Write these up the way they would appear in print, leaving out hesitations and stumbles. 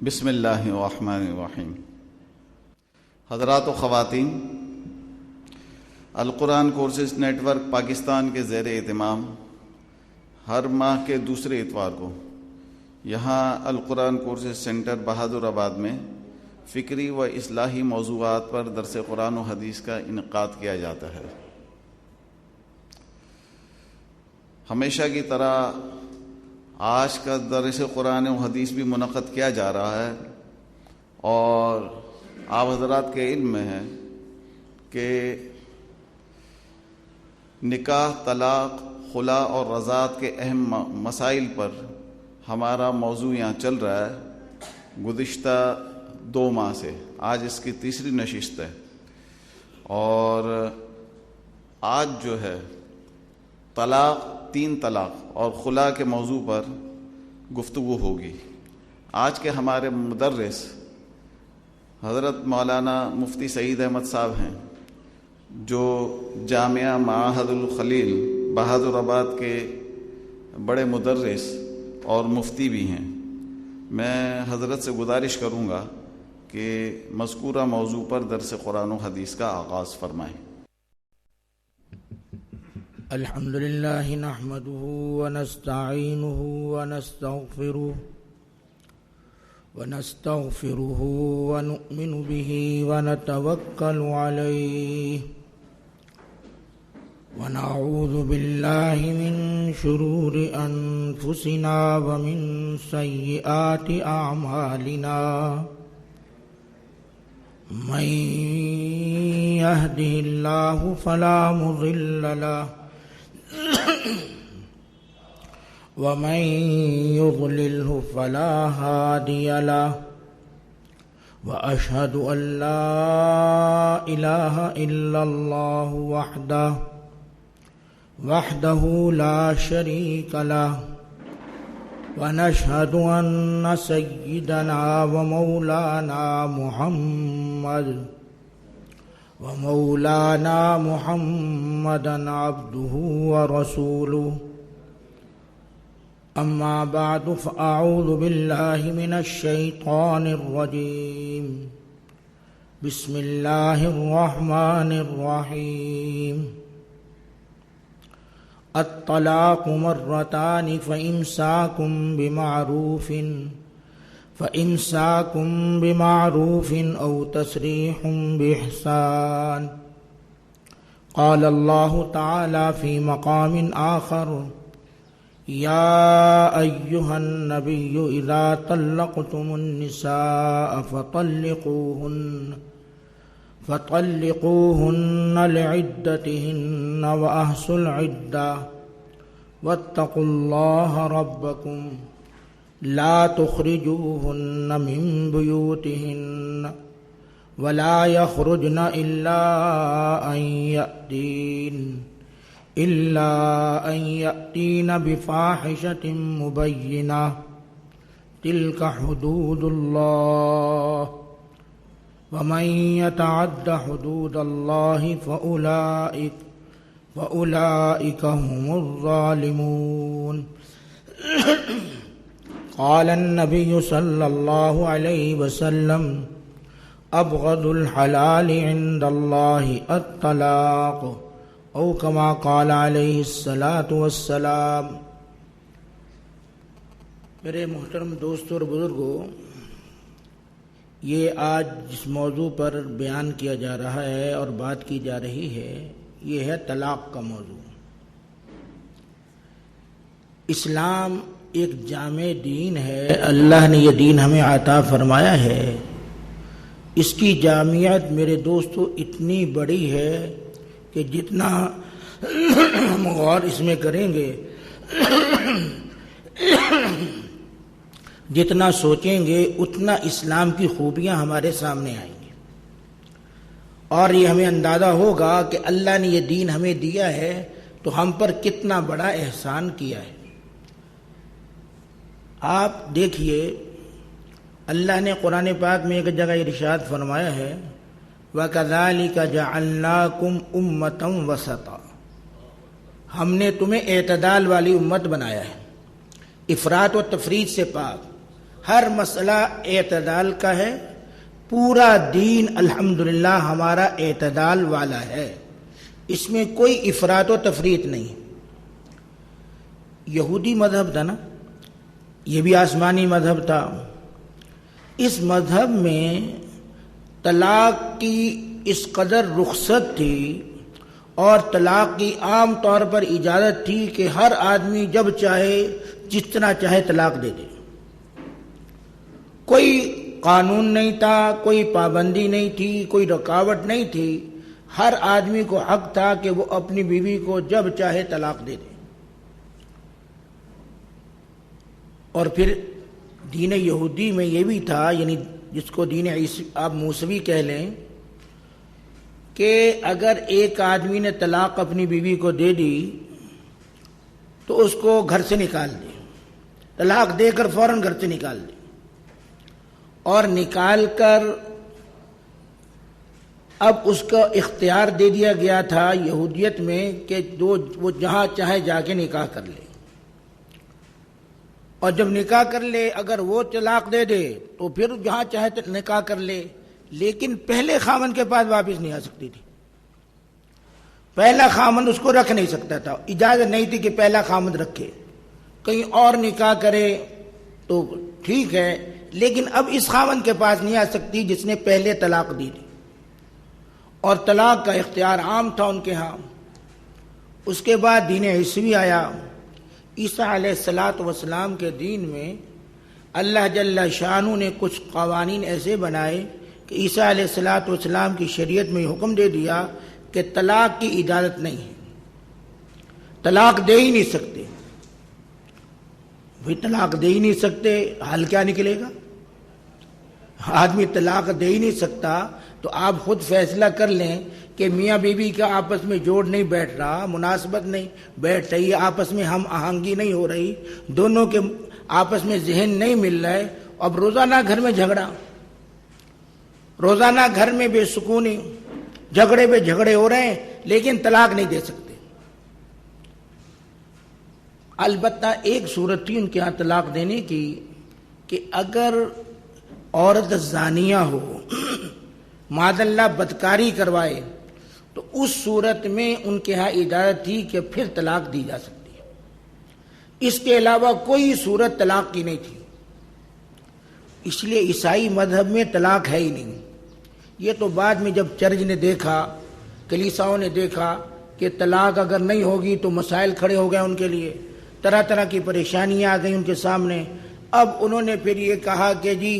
بسم اللہ الرحمن الرحیم۔ حضرات و خواتین، القرآن کورسز نیٹ ورک پاکستان کے زیر اہتمام ہر ماہ کے دوسرے اتوار کو یہاں القرآن کورسز سینٹر بہادر آباد میں فکری و اصلاحی موضوعات پر درس قرآن و حدیث کا انعقاد کیا جاتا ہے۔ ہمیشہ کی طرح آج کا درس قرآن و حدیث بھی منعقد کیا جا رہا ہے، اور آپ حضرات کے علم میں ہے کہ نکاح، طلاق، خلا اور رضاعت کے اہم مسائل پر ہمارا موضوع یہاں چل رہا ہے گزشتہ 2 ماہ سے۔ آج اس کی تیسری نشست ہے، اور آج جو ہے طلاق، 3 طلاق اور خلا کے موضوع پر گفتگو ہوگی۔ آج کے ہمارے مدرس حضرت مولانا مفتی سعید احمد صاحب ہیں، جو جامعہ معہد الخلیل بہادر آباد کے بڑے مدرس اور مفتی بھی ہیں۔ میں حضرت سے گزارش کروں گا کہ مذکورہ موضوع پر درس قرآن و حدیث کا آغاز فرمائیں۔ الحمد لله نحمده ونستعينه ونستغفره ونؤمن به ونتوكل عليه ونعوذ بالله من شرور أنفسنا ومن سيئات أعمالنا من يهده الله فلا مضل له ومن يضلله فلا هادي له وأشهد أن لا إله إلا الله وحده لا شريك له ونشهد أن سيدنا ومولانا محمدا عبده ورسوله، أما بعد فأعوذ بالله من الشيطان الرجيم، بسم الله الرحمن الرحيم۔ الطلاق مرتان فإمساكم بمعروف أو تسريح بإحسان۔ قال الله تعالى في مقام آخر: يا أيها النبي إذا طلقتم النساء فطلقوهن لعدتهن وأحصوا العدة واتقوا الله ربكم لا تخرجوهن من بيوتهن ولا يخرجن إلا أن يأتين بفاحشة مبينة، تلك حدود الله، ومن يتعد حدود الله فأولئك هم الظالمون۔ قال النبي صلى الله عليه وسلم: أبغض الحلال عند الله الطلاق، او كما قال علیہ الصلاۃ والسلام۔ میرے محترم دوستوں اور بزرگوں، یہ آج جس موضوع پر بیان کیا جا رہا ہے اور بات کی جا رہی ہے، یہ ہے طلاق کا موضوع۔ اسلام ایک جامع دین ہے، اللہ نے یہ دین ہمیں عطا فرمایا ہے۔ اس کی جامعیت میرے دوستو اتنی بڑی ہے کہ جتنا ہم غور اس میں کریں گے، جتنا سوچیں گے، اتنا اسلام کی خوبیاں ہمارے سامنے آئیں گی، اور یہ ہمیں اندازہ ہوگا کہ اللہ نے یہ دین ہمیں دیا ہے تو ہم پر کتنا بڑا احسان کیا ہے۔ آپ دیکھیے، اللہ نے قرآن پاک میں ایک جگہ ارشاد فرمایا ہے: وَكَذَلِكَ جَعَلْنَاكُمْ أُمَّةً وَسَطًا، ہم نے تمہیں اعتدال والی امت بنایا ہے، افراط و تفریط سے پاک۔ ہر مسئلہ اعتدال کا ہے. پورا دین الحمدللہ ہمارا اعتدال والا ہے، اس میں کوئی افراط و تفریط نہیں. یہودی مذہب تھا نا، یہ بھی آسمانی مذہب تھا. اس مذہب میں طلاق کی اس قدر رخصت تھی اور طلاق کی عام طور پر اجازت تھی کہ ہر آدمی جب چاہے جتنا چاہے طلاق دے دے. کوئی قانون نہیں تھا، کوئی پابندی نہیں تھی، کوئی رکاوٹ نہیں تھی. ہر آدمی کو حق تھا کہ وہ اپنی بیوی کو جب چاہے طلاق دے دے. اور پھر دین یہودی میں یہ بھی تھا، یعنی جس کو دین آپ موسوی کہہ لیں، کہ اگر ایک آدمی نے طلاق اپنی بیوی کو دے دی تو اس کو گھر سے نکال دے. طلاق دے کر فوراً گھر سے نکال دے، اور نکال کر اب اس کا اختیار دے دیا گیا تھا یہودیت میں کہ وہ جہاں چاہے جا کے نکاح کر لے. اور جب نکاح کر لے اگر وہ طلاق دے دے تو پھر جہاں چاہے نکاح کر لے، لیکن پہلے خامند کے پاس واپس نہیں آ سکتی تھی. پہلا خامند اس کو رکھ نہیں سکتا تھا، اجازت نہیں تھی کہ پہلا خامند رکھے. کہیں اور نکاح کرے تو ٹھیک ہے، لیکن اب اس خامند کے پاس نہیں آ سکتی جس نے پہلے طلاق دی تھی. اور طلاق کا اختیار عام تھا ان کے ہاں. اس کے بعد دین عیسوی آیا. عیسیٰ علیہ السلام کے دین میں اللہ جل شانہ نے کچھ قوانین ایسے بنائے کہ عیسیٰ علیہ السلام کی شریعت میں حکم دے دیا کہ طلاق کی اجازت نہیں ہے، طلاق دے ہی نہیں سکتے. بھئی طلاق دے ہی نہیں سکتے، حل کیا نکلے گا؟ آدمی طلاق دے ہی نہیں سکتا تو آپ خود فیصلہ کر لیں کہ میاں بیوی کا آپس میں جوڑ نہیں بیٹھ رہا، مناسبت نہیں بیٹھ رہی، آپس میں ہم آہنگی نہیں ہو رہی، دونوں کے آپس میں ذہن نہیں مل رہے. اب روزانہ گھر میں جھگڑا، روزانہ گھر میں بے سکونی، جھگڑے پہ جھگڑے ہو رہے ہیں لیکن طلاق نہیں دے سکتے. البتہ ایک صورت تھی ان کے ہاں طلاق دینے کی کہ اگر عورت زانیہ ہو، معاذ اللہ بدکاری کروائے، تو اس صورت میں ان کے ہاں اجازت تھی کہ پھر طلاق دی جا سکتی ہے. اس کے علاوہ کوئی صورت طلاق کی نہیں تھی. اس لیے عیسائی مذہب میں طلاق ہے ہی نہیں. یہ تو بعد میں جب چرچ نے دیکھا، کلیساؤں نے دیکھا کہ طلاق اگر نہیں ہوگی تو مسائل کھڑے ہو گئے ان کے لیے، طرح طرح کی پریشانیاں آ گئیں ان کے سامنے. اب انہوں نے پھر یہ کہا کہ جی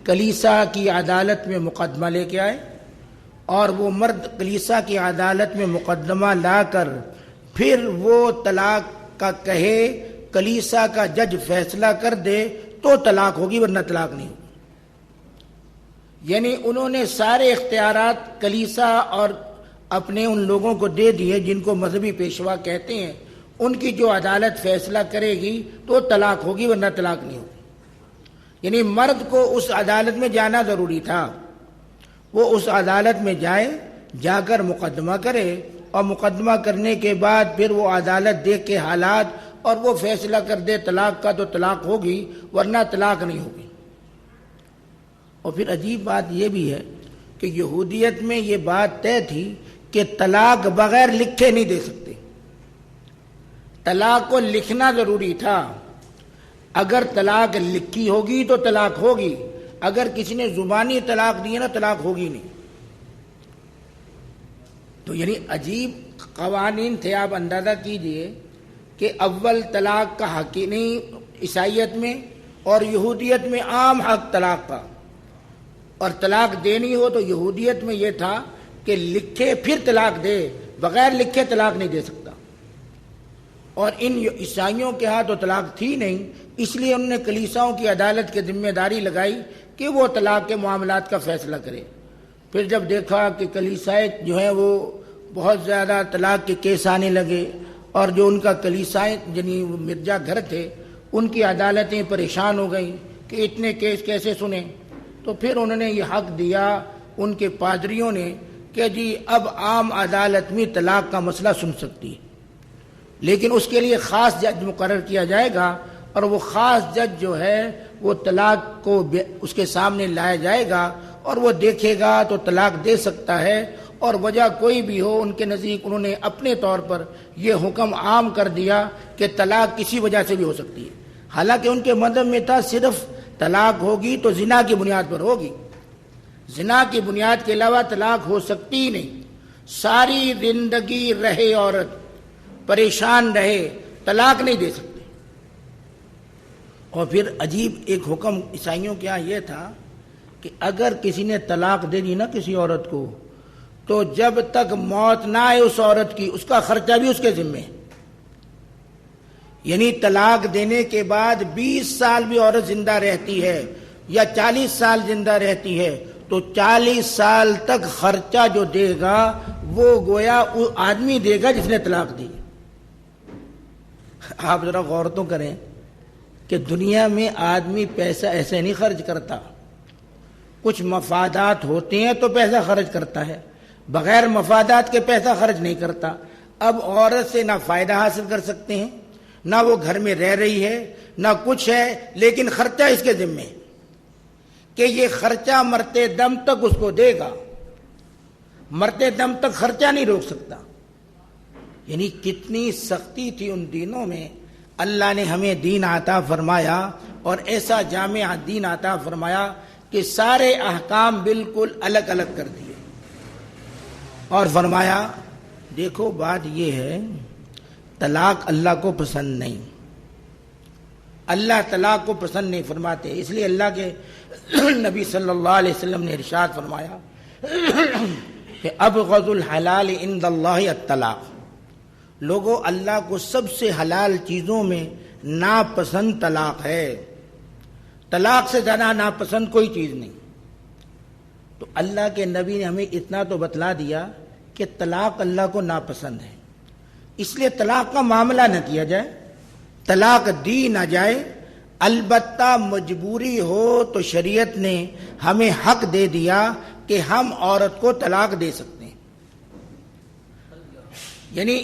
کلیسا کی عدالت میں مقدمہ لے کے آئے، اور وہ مرد کلیسا کی عدالت میں مقدمہ لا کر پھر وہ طلاق کا کہے، کلیسا کا جج فیصلہ کر دے تو طلاق ہوگی، ورنہ طلاق نہیں ہوگی. یعنی انہوں نے سارے اختیارات کلیسا اور اپنے ان لوگوں کو دے دیے جن کو مذہبی پیشوا کہتے ہیں. ان کی جو عدالت فیصلہ کرے گی تو طلاق ہوگی، ورنہ طلاق نہیں ہوگی. یعنی مرد کو اس عدالت میں جانا ضروری تھا. وہ اس عدالت میں جائے، جا کر مقدمہ کرے، اور مقدمہ کرنے کے بعد پھر وہ عدالت دیکھ کے حالات اور وہ فیصلہ کر دے طلاق کا تو طلاق ہوگی، ورنہ طلاق نہیں ہوگی. اور پھر عجیب بات یہ بھی ہے کہ یہودیت میں یہ بات طے تھی کہ طلاق بغیر لکھے نہیں دے سکتے. طلاق کو لکھنا ضروری تھا. اگر طلاق لکھی ہوگی تو طلاق ہوگی، اگر کسی نے زبانی طلاق دی نا طلاق ہوگی نہیں. تو یعنی عجیب قوانین تھے. آپ اندازہ کیجئے کہ اول طلاق کا حق ہی نہیں عیسائیت میں، اور یہودیت میں عام حق طلاق کا. اور طلاق دینی ہو تو یہودیت میں یہ تھا کہ لکھے پھر طلاق دے، بغیر لکھے طلاق نہیں دے سکتا. اور ان عیسائیوں کے ہاں تو طلاق تھی نہیں، اس لیے انہوں نے کلیساؤں کی عدالت کی ذمہ داری لگائی کہ وہ طلاق کے معاملات کا فیصلہ کرے. پھر جب دیکھا کہ کلیسائیں جو ہیں وہ بہت زیادہ طلاق کے کیس آنے لگے، اور جو ان کا کلیسائیں یعنی مرجا گھر تھے ان کی عدالتیں پریشان ہو گئیں کہ اتنے کیس کیسے سنیں. تو پھر انہوں نے یہ حق دیا ان کے پادریوں نے کہ جی اب عام عدالت میں طلاق کا مسئلہ سن سکتی ہے، لیکن اس کے لیے خاص جج مقرر کیا جائے گا، اور وہ خاص جج جو ہے وہ طلاق کو اس کے سامنے لایا جائے گا اور وہ دیکھے گا تو طلاق دے سکتا ہے، اور وجہ کوئی بھی ہو ان کے نزدیک انہوں نے اپنے طور پر یہ حکم عام کر دیا کہ طلاق کسی وجہ سے بھی ہو سکتی ہے، حالانکہ ان کے مذہب میں تھا صرف طلاق ہوگی تو زنا کی بنیاد پر ہوگی، زنا کی بنیاد کے علاوہ طلاق ہو سکتی ہی نہیں۔ ساری زندگی رہے عورت پریشان رہے، طلاق نہیں دے سکتے۔ اور پھر عجیب ایک حکم عیسائیوں کے یہاں یہ تھا کہ اگر کسی نے طلاق دے دی نا کسی عورت کو تو جب تک موت نہ آئے اس عورت کی اس کا خرچہ بھی اس کے ذمہ ہے، یعنی طلاق دینے کے بعد 20 سال بھی عورت زندہ رہتی ہے یا 40 سال زندہ رہتی ہے تو 40 سال تک خرچہ جو دے گا وہ گویا وہ آدمی دے گا جس نے طلاق دی۔ آپ ذرا غور تو کریں کہ دنیا میں آدمی پیسہ ایسے نہیں خرچ کرتا، کچھ مفادات ہوتے ہیں تو پیسہ خرچ کرتا ہے، بغیر مفادات کے پیسہ خرچ نہیں کرتا۔ اب عورت سے نہ فائدہ حاصل کر سکتے ہیں، نہ وہ گھر میں رہ رہی ہے، نہ کچھ ہے، لیکن خرچہ اس کے ذمہ ہے کہ یہ خرچہ مرتے دم تک اس کو دے گا، مرتے دم تک خرچہ نہیں روک سکتا۔ یعنی کتنی سختی تھی ان دینوں میں، اللہ نے ہمیں دین عطا فرمایا اور ایسا جامع دین عطا فرمایا کہ سارے احکام بالکل الگ الگ کر دیے، اور فرمایا دیکھو بات یہ ہے طلاق اللہ کو پسند نہیں، اللہ طلاق کو پسند نہیں فرماتے، اس لیے اللہ کے نبی صلی اللہ علیہ وسلم نے ارشاد فرمایا کہ ابغض الحلال عند اللہ الطلاق، لوگوں اللہ کو سب سے حلال چیزوں میں ناپسند طلاق ہے، طلاق سے زیادہ ناپسند کوئی چیز نہیں۔ تو اللہ کے نبی نے ہمیں اتنا تو بتلا دیا کہ طلاق اللہ کو ناپسند ہے، اس لیے طلاق کا معاملہ نہ کیا جائے، طلاق دی نہ جائے، البتہ مجبوری ہو تو شریعت نے ہمیں حق دے دیا کہ ہم عورت کو طلاق دے سکتے ہیں۔ یعنی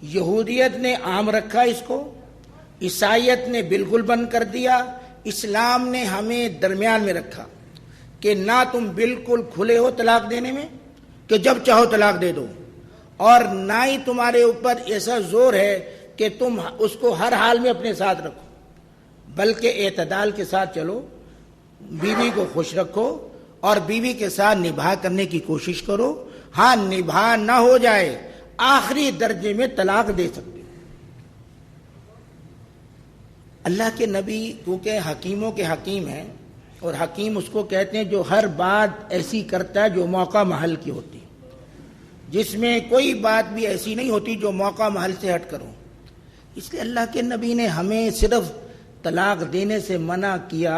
یہودیت نے عام رکھا اس کو، عیسائیت نے بالکل بند کر دیا، اسلام نے ہمیں درمیان میں رکھا کہ نہ تم بالکل کھلے ہو طلاق دینے میں کہ جب چاہو طلاق دے دو، اور نہ ہی تمہارے اوپر ایسا زور ہے کہ تم اس کو ہر حال میں اپنے ساتھ رکھو، بلکہ اعتدال کے ساتھ چلو، بیوی کو خوش رکھو اور بیوی کے ساتھ نباہ کرنے کی کوشش کرو، ہاں نباہ نہ ہو جائے آخری درجے میں طلاق دے سکتے۔ اللہ کے نبی کیونکہ حکیموں کے حکیم ہیں، اور حکیم اس کو کہتے ہیں جو ہر بات ایسی کرتا ہے جو موقع محل کی ہوتی، جس میں کوئی بات بھی ایسی نہیں ہوتی جو موقع محل سے ہٹ کرو، اس لیے اللہ کے نبی نے ہمیں صرف طلاق دینے سے منع کیا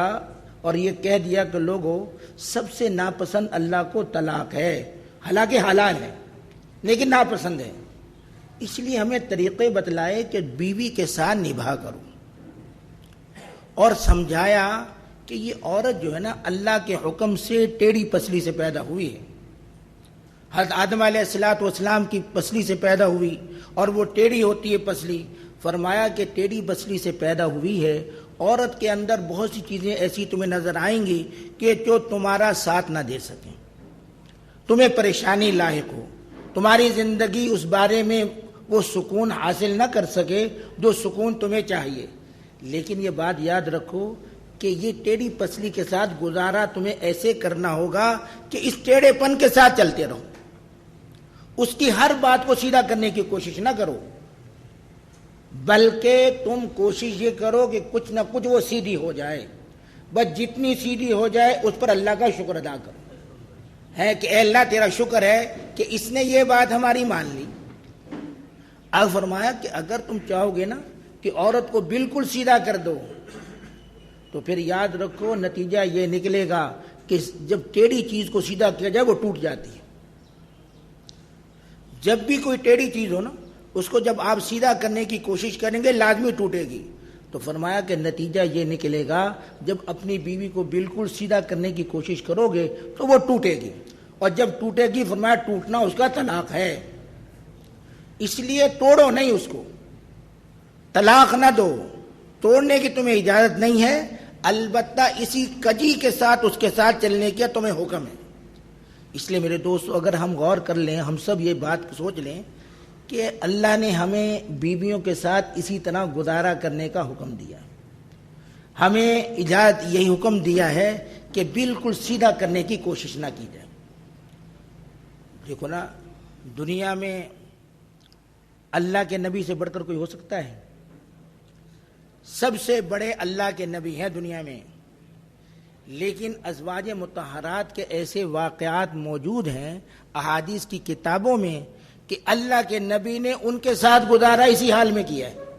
اور یہ کہہ دیا کہ لوگوں سب سے ناپسند اللہ کو طلاق ہے، حالانکہ حلال ہے لیکن ناپسند ہے، اس لیے ہمیں طریقے بتلائے کہ بیوی کے ساتھ نباہ کرو، اور سمجھایا کہ یہ عورت جو ہے نا اللہ کے حکم سے ٹیڑھی پسلی سے پیدا ہوئی ہے، حضرت آدم علیہ السلام کی پسلی سے پیدا ہوئی اور وہ ٹیڑھی ہوتی ہے پسلی، فرمایا کہ ٹیڑھی پسلی سے پیدا ہوئی ہے، عورت کے اندر بہت سی چیزیں ایسی تمہیں نظر آئیں گی کہ جو تمہارا ساتھ نہ دے سکیں، تمہیں پریشانی لاحق ہو، تمہاری زندگی اس بارے میں وہ سکون حاصل نہ کر سکے جو سکون تمہیں چاہیے، لیکن یہ بات یاد رکھو کہ یہ ٹیڑھی پسلی کے ساتھ گزارا تمہیں ایسے کرنا ہوگا کہ اس ٹیڑھے پن کے ساتھ چلتے رہو، اس کی ہر بات کو سیدھا کرنے کی کوشش نہ کرو، بلکہ تم کوشش یہ کرو کہ کچھ نہ کچھ وہ سیدھی ہو جائے، بس جتنی سیدھی ہو جائے اس پر اللہ کا شکر ادا کرو، ہے کہ اے اللہ تیرا شکر ہے کہ اس نے یہ بات ہماری مان لی۔ اب فرمایا کہ اگر تم چاہو گے نا کہ عورت کو بالکل سیدھا کر دو تو پھر یاد رکھو نتیجہ یہ نکلے گا کہ جب ٹیڑھی چیز کو سیدھا کیا جائے وہ ٹوٹ جاتی ہے، جب بھی کوئی ٹیڑھی چیز ہو نا اس کو جب آپ سیدھا کرنے کی کوشش کریں گے لازمی ٹوٹے گی، تو فرمایا کہ نتیجہ یہ نکلے گا جب اپنی بیوی کو بالکل سیدھا کرنے کی کوشش کرو گے تو وہ ٹوٹے گی، اور جب ٹوٹے گی فرمایا ٹوٹنا اس کا طلاق ہے، اس لیے توڑو نہیں اس کو، طلاق نہ دو، توڑنے کی تمہیں اجازت نہیں ہے، البتہ اسی کجی کے ساتھ اس کے ساتھ چلنے کا تمہیں حکم ہے۔ اس لیے میرے دوستو، اگر ہم غور کر لیں، ہم سب یہ بات سوچ لیں کہ اللہ نے ہمیں بیویوں کے ساتھ اسی طرح گزارا کرنے کا حکم دیا، ہمیں اجازت یہی حکم دیا ہے کہ بالکل سیدھا کرنے کی کوشش نہ کی جائے۔ دیکھو نا، دنیا میں اللہ کے نبی سے بڑھ کر کوئی ہو سکتا ہے؟ سب سے بڑے اللہ کے نبی ہیں دنیا میں، لیکن ازواج مطہرات کے ایسے واقعات موجود ہیں احادیث کی کتابوں میں کہ اللہ کے نبی نے ان کے ساتھ گزارا اسی حال میں کیا ہے،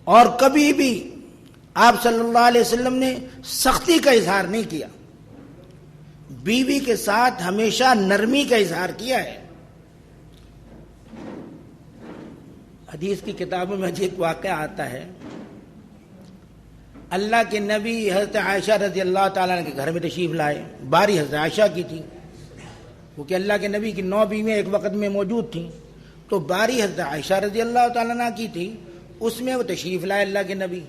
اور کبھی بھی آپ صلی اللہ علیہ وسلم نے سختی کا اظہار نہیں کیا، بیوی کے ساتھ ہمیشہ نرمی کا اظہار کیا ہے۔ حدیث کی کتابوں میں ایک واقعہ آتا ہے، اللہ کے نبی حضرت عائشہ رضی اللہ تعالیٰ عنہ کے گھر میں تشریف لائے۔ باری حضرت عائشہ کی تھی، کیونکہ اللہ کے نبی کی 9 بیویاں ایک وقت میں موجود تھیں، تو باری حضرت عائشہ رضی اللہ تعالیٰ عنہ کی تھی، اس میں وہ تشریف لائے اللہ کے نبی۔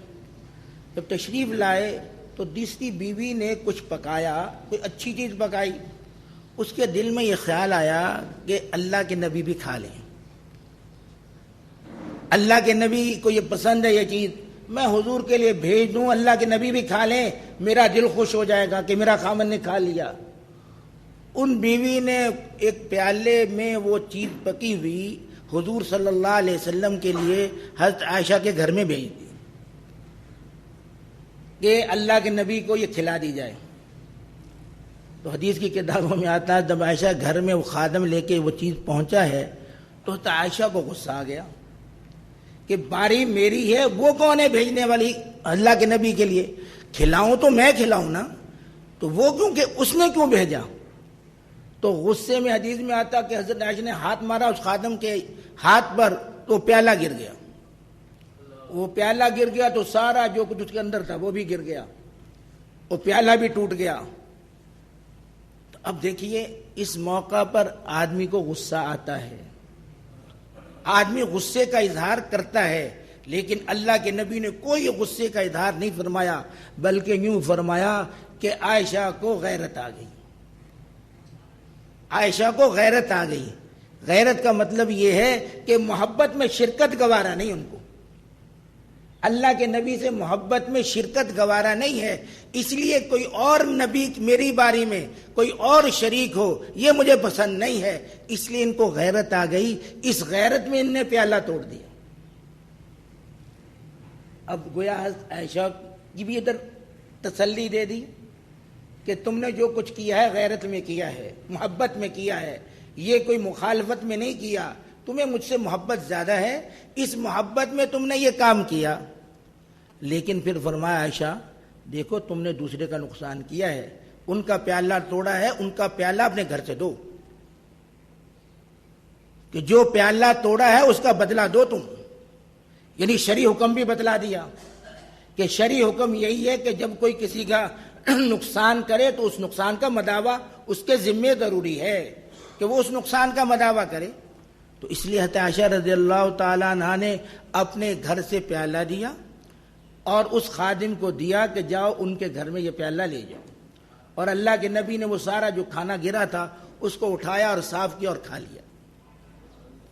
جب تشریف لائے تو دوسری بیوی نے کچھ پکایا، کوئی اچھی چیز پکائی، اس کے دل میں یہ خیال آیا کہ اللہ کے نبی بھی کھا لیں، اللہ کے نبی کو یہ پسند ہے یہ چیز، میں حضور کے لیے بھیج دوں، اللہ کے نبی بھی کھا لیں، میرا دل خوش ہو جائے گا کہ میرا خامن نے کھا لیا۔ ان بیوی نے ایک پیالے میں وہ چیز پکی ہوئی حضور صلی اللہ علیہ وسلم کے لیے حضرت عائشہ کے گھر میں بھیج دی کہ اللہ کے نبی کو یہ کھلا دی جائے۔ تو حدیث کی کتابوں میں آتا ہے جب عائشہ گھر میں وہ خادم لے کے وہ چیز پہنچا ہے تو حضرت عائشہ کو غصہ آ گیا کہ باری میری ہے، وہ کون ہے بھیجنے والی اللہ کے نبی کے لیے؟ کھلاؤں تو میں کھلاؤں نا، تو وہ کیوں کہ اس نے کیوں بھیجا؟ تو غصے میں حدیث میں آتا کہ حضرت عائشہ نے ہاتھ مارا اس خادم کے ہاتھ پر، تو پیالہ گر گیا۔ وہ پیالہ گر گیا تو سارا جو کچھ اس کے اندر تھا وہ بھی گر گیا، وہ پیالہ بھی ٹوٹ گیا۔ تو اب دیکھیے، اس موقع پر آدمی کو غصہ آتا ہے، آدمی غصے کا اظہار کرتا ہے، لیکن اللہ کے نبی نے کوئی غصے کا اظہار نہیں فرمایا، بلکہ یوں فرمایا کہ عائشہ کو غیرت آ گئی، عائشہ کو غیرت آ گئی۔ غیرت کا مطلب یہ ہے کہ محبت میں شرکت گوارا نہیں، ان کو اللہ کے نبی سے محبت میں شرکت گوارا نہیں ہے، اس لیے کوئی اور نبی میری باری میں کوئی اور شریک ہو یہ مجھے پسند نہیں ہے، اس لیے ان کو غیرت آ گئی، اس غیرت میں ان نے پیالہ توڑ دیا۔ اب گویا حضرت عائشہ کی بھی ادھر تسلی دے دی کہ تم نے جو کچھ کیا ہے غیرت میں کیا ہے، محبت میں کیا ہے، یہ کوئی مخالفت میں نہیں کیا، تمہیں مجھ سے محبت زیادہ ہے، اس محبت میں تم نے یہ کام کیا۔ لیکن پھر فرمایا عائشہ دیکھو تم نے دوسرے کا نقصان کیا ہے، ان کا پیالہ توڑا ہے، ان کا پیالہ اپنے گھر سے دو، کہ جو پیالہ توڑا ہے اس کا بدلہ دو تم۔ یعنی شرعی حکم بھی بتلا دیا کہ شرعی حکم یہی ہے کہ جب کوئی کسی کا نقصان کرے تو اس نقصان کا مداوع اس کے ذمے ضروری ہے کہ وہ اس نقصان کا مداوع کرے۔ تو اس لیے حضرت عائشہ رضی اللہ تعالیٰ عنہ نے اپنے گھر سے پیالہ دیا اور اس خادم کو دیا کہ جاؤ ان کے گھر میں یہ پیالہ لے جاؤ، اور اللہ کے نبی نے وہ سارا جو کھانا گرا تھا اس کو اٹھایا اور صاف کیا اور کھا لیا۔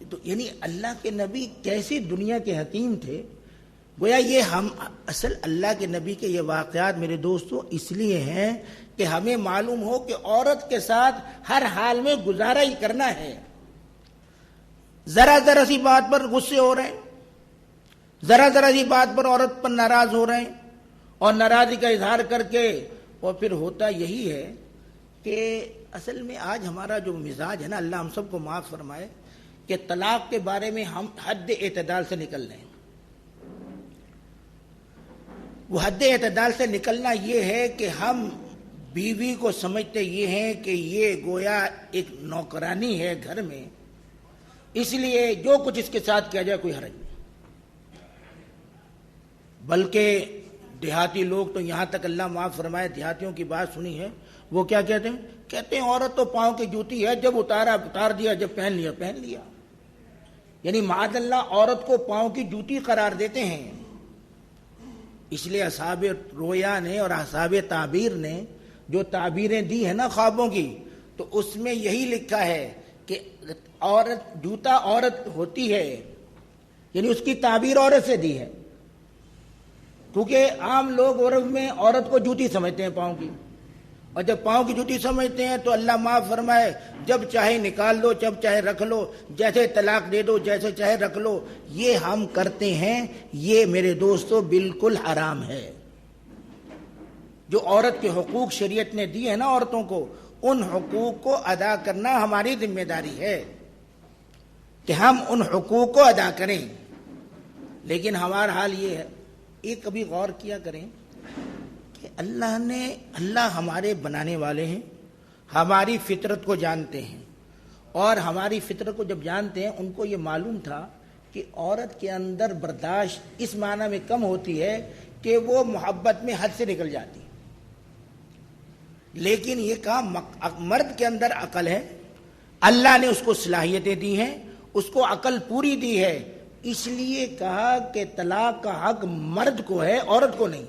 تو یعنی اللہ کے نبی کیسی دنیا کے حکیم تھے۔ گویا یہ ہم اصل اللہ کے نبی کے یہ واقعات میرے دوستوں اس لیے ہیں کہ ہمیں معلوم ہو کہ عورت کے ساتھ ہر حال میں گزارا ہی کرنا ہے۔ ذرا ذرا سی بات پر غصے ہو رہے ہیں، ذرا ذرا سی بات پر عورت پر ناراض ہو رہے ہیں اور ناراضی کا اظہار کر کے، اور پھر ہوتا یہی ہے کہ اصل میں آج ہمارا جو مزاج ہے نا، اللہ ہم سب کو معاف فرمائے، کہ طلاق کے بارے میں ہم حد اعتدال سے نکل رہے ہیں۔ وہ حد اعتدال سے نکلنا یہ ہے کہ ہم بیوی کو سمجھتے یہ ہیں کہ یہ گویا ایک نوکرانی ہے گھر میں، اس لیے جو کچھ اس کے ساتھ کیا جائے کوئی حرج نہیں۔ بلکہ دیہاتی لوگ تو یہاں تک اللہ معاف فرمائے، دیہاتیوں کی بات سنی ہے، وہ کیا کہتے ہیں؟ کہتے ہیں عورت تو پاؤں کی جوتی ہے، جب اتارا اتار دیا، جب پہن لیا پہن لیا۔ یعنی معاذ اللہ عورت کو پاؤں کی جوتی قرار دیتے ہیں. اس لیے اصحاب رویا نے اور اصحاب تعبیر نے جو تعبیریں دی ہیں نا خوابوں کی، تو اس میں یہی لکھا ہے کہ عورت جوتا عورت ہوتی ہے، یعنی اس کی تعبیر عورت سے دی ہے. کیونکہ عام لوگ عرب میں عورت کو جوتی سمجھتے ہیں پاؤں کی، اور جب پاؤں کی جوتی سمجھتے ہیں تو اللہ معاف فرمائے جب چاہے نکال دو، جب چاہے رکھ لو، جیسے طلاق دے دو، جیسے چاہے رکھ لو. یہ ہم کرتے ہیں، یہ میرے دوستو بالکل حرام ہے. جو عورت کے حقوق شریعت نے دیے ہیں نا عورتوں کو، ان حقوق کو ادا کرنا ہماری ذمہ داری ہے کہ ہم ان حقوق کو ادا کریں. لیکن ہمارا حال یہ ہے، ایک کبھی غور کیا کریں کہ اللہ ہمارے بنانے والے ہیں، ہماری فطرت کو جانتے ہیں، اور ہماری فطرت کو جب جانتے ہیں ان کو یہ معلوم تھا کہ عورت کے اندر برداشت اس معنی میں کم ہوتی ہے کہ وہ محبت میں حد سے نکل جاتی. لیکن یہ کام مرد کے اندر عقل ہے، اللہ نے اس کو صلاحیتیں دی ہیں، اس کو عقل پوری دی ہے. اس لیے کہا کہ طلاق کا حق مرد کو ہے، عورت کو نہیں.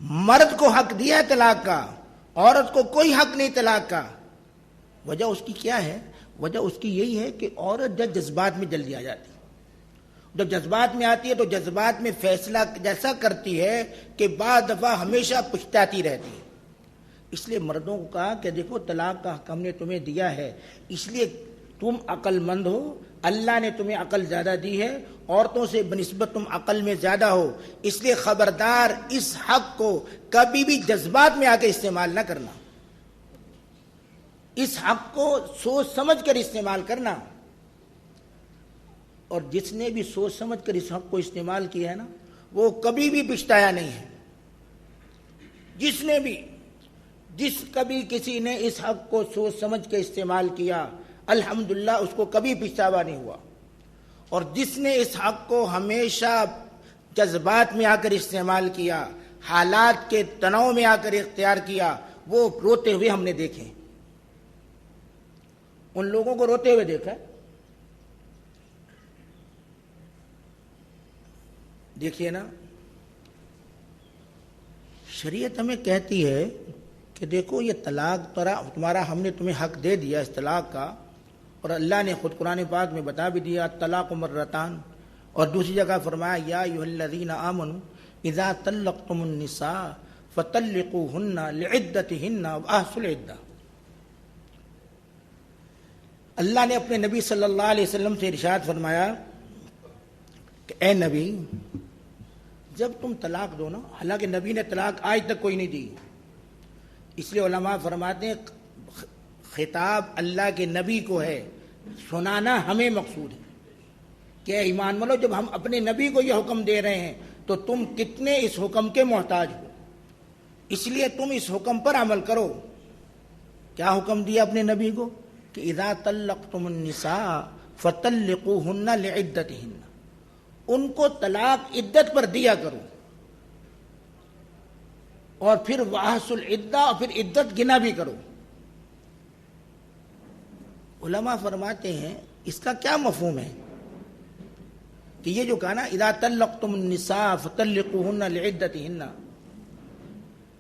مرد کو حق دیا ہے طلاق کا، عورت کو کوئی حق نہیں طلاق کا. وجہ اس کی کیا ہے؟ وجہ اس کی یہی ہے کہ عورت جب جذبات میں جلدی آ جاتی ہے، جب جذبات میں آتی ہے تو جذبات میں فیصلہ جیسا کرتی ہے کہ بعض دفعہ ہمیشہ پچھتاتی رہتی ہے. اس لیے مردوں کو کہا کہ دیکھو طلاق کا حق ہم نے تمہیں دیا ہے، اس لیے تم عقل مند ہو، اللہ نے تمہیں عقل زیادہ دی ہے، عورتوں سے بنسبت تم عقل میں زیادہ ہو، اس لیے خبردار اس حق کو کبھی بھی جذبات میں آ کے استعمال نہ کرنا، اس حق کو سوچ سمجھ کر استعمال کرنا. اور جس نے بھی سوچ سمجھ کر اس حق کو استعمال کیا ہے نا، وہ کبھی بھی پچھتایا نہیں ہے. کبھی کسی نے اس حق کو سوچ سمجھ کے استعمال کیا، الحمدللہ اس کو کبھی پچھتاوا نہیں ہوا. اور جس نے اس حق کو ہمیشہ جذبات میں آ کر استعمال کیا، حالات کے تناؤ میں آ کر اختیار کیا، وہ روتے ہوئے ہم نے دیکھے. ان لوگوں کو روتے ہوئے دیکھا. دیکھیے نا، شریعت ہمیں کہتی ہے کہ دیکھو یہ طلاق تمہارا ہم نے تمہیں حق دے دیا اس طلاق کا، اور اللہ نے خود قرآن پاک میں بتا بھی دیا طلاق مرتان. اور دوسری جگہ فرمایا یا ایھا الذین آمنوا اذا طلقتم النساء فطلقوهن لعدتهن واحصوا العدہ. اللہ نے اپنے نبی صلی اللہ علیہ وسلم سے ارشاد فرمایا کہ اے نبی جب تم طلاق دو نا، حالانکہ نبی نے طلاق آج تک کوئی نہیں دی، اس لیے علماء فرماتے ہیں خطاب اللہ کے نبی کو ہے، سنانا ہمیں مقصود ہے کہ ایمان والو جب ہم اپنے نبی کو یہ حکم دے رہے ہیں تو تم کتنے اس حکم کے محتاج ہو، اس لیے تم اس حکم پر عمل کرو. کیا حکم دیا اپنے نبی کو کہ اذا طلقتم النساء فطلقوهن لعدتهن، ان کو طلاق عدت پر دیا کرو، اور پھر واحصوا العدہ، اور پھر عدت گنا بھی کرو. علماء فرماتے ہیں اس کا کیا مفہوم ہے کہ یہ جو کہا نا اذا طلقتم النساء فطلقوهن لعدتهن،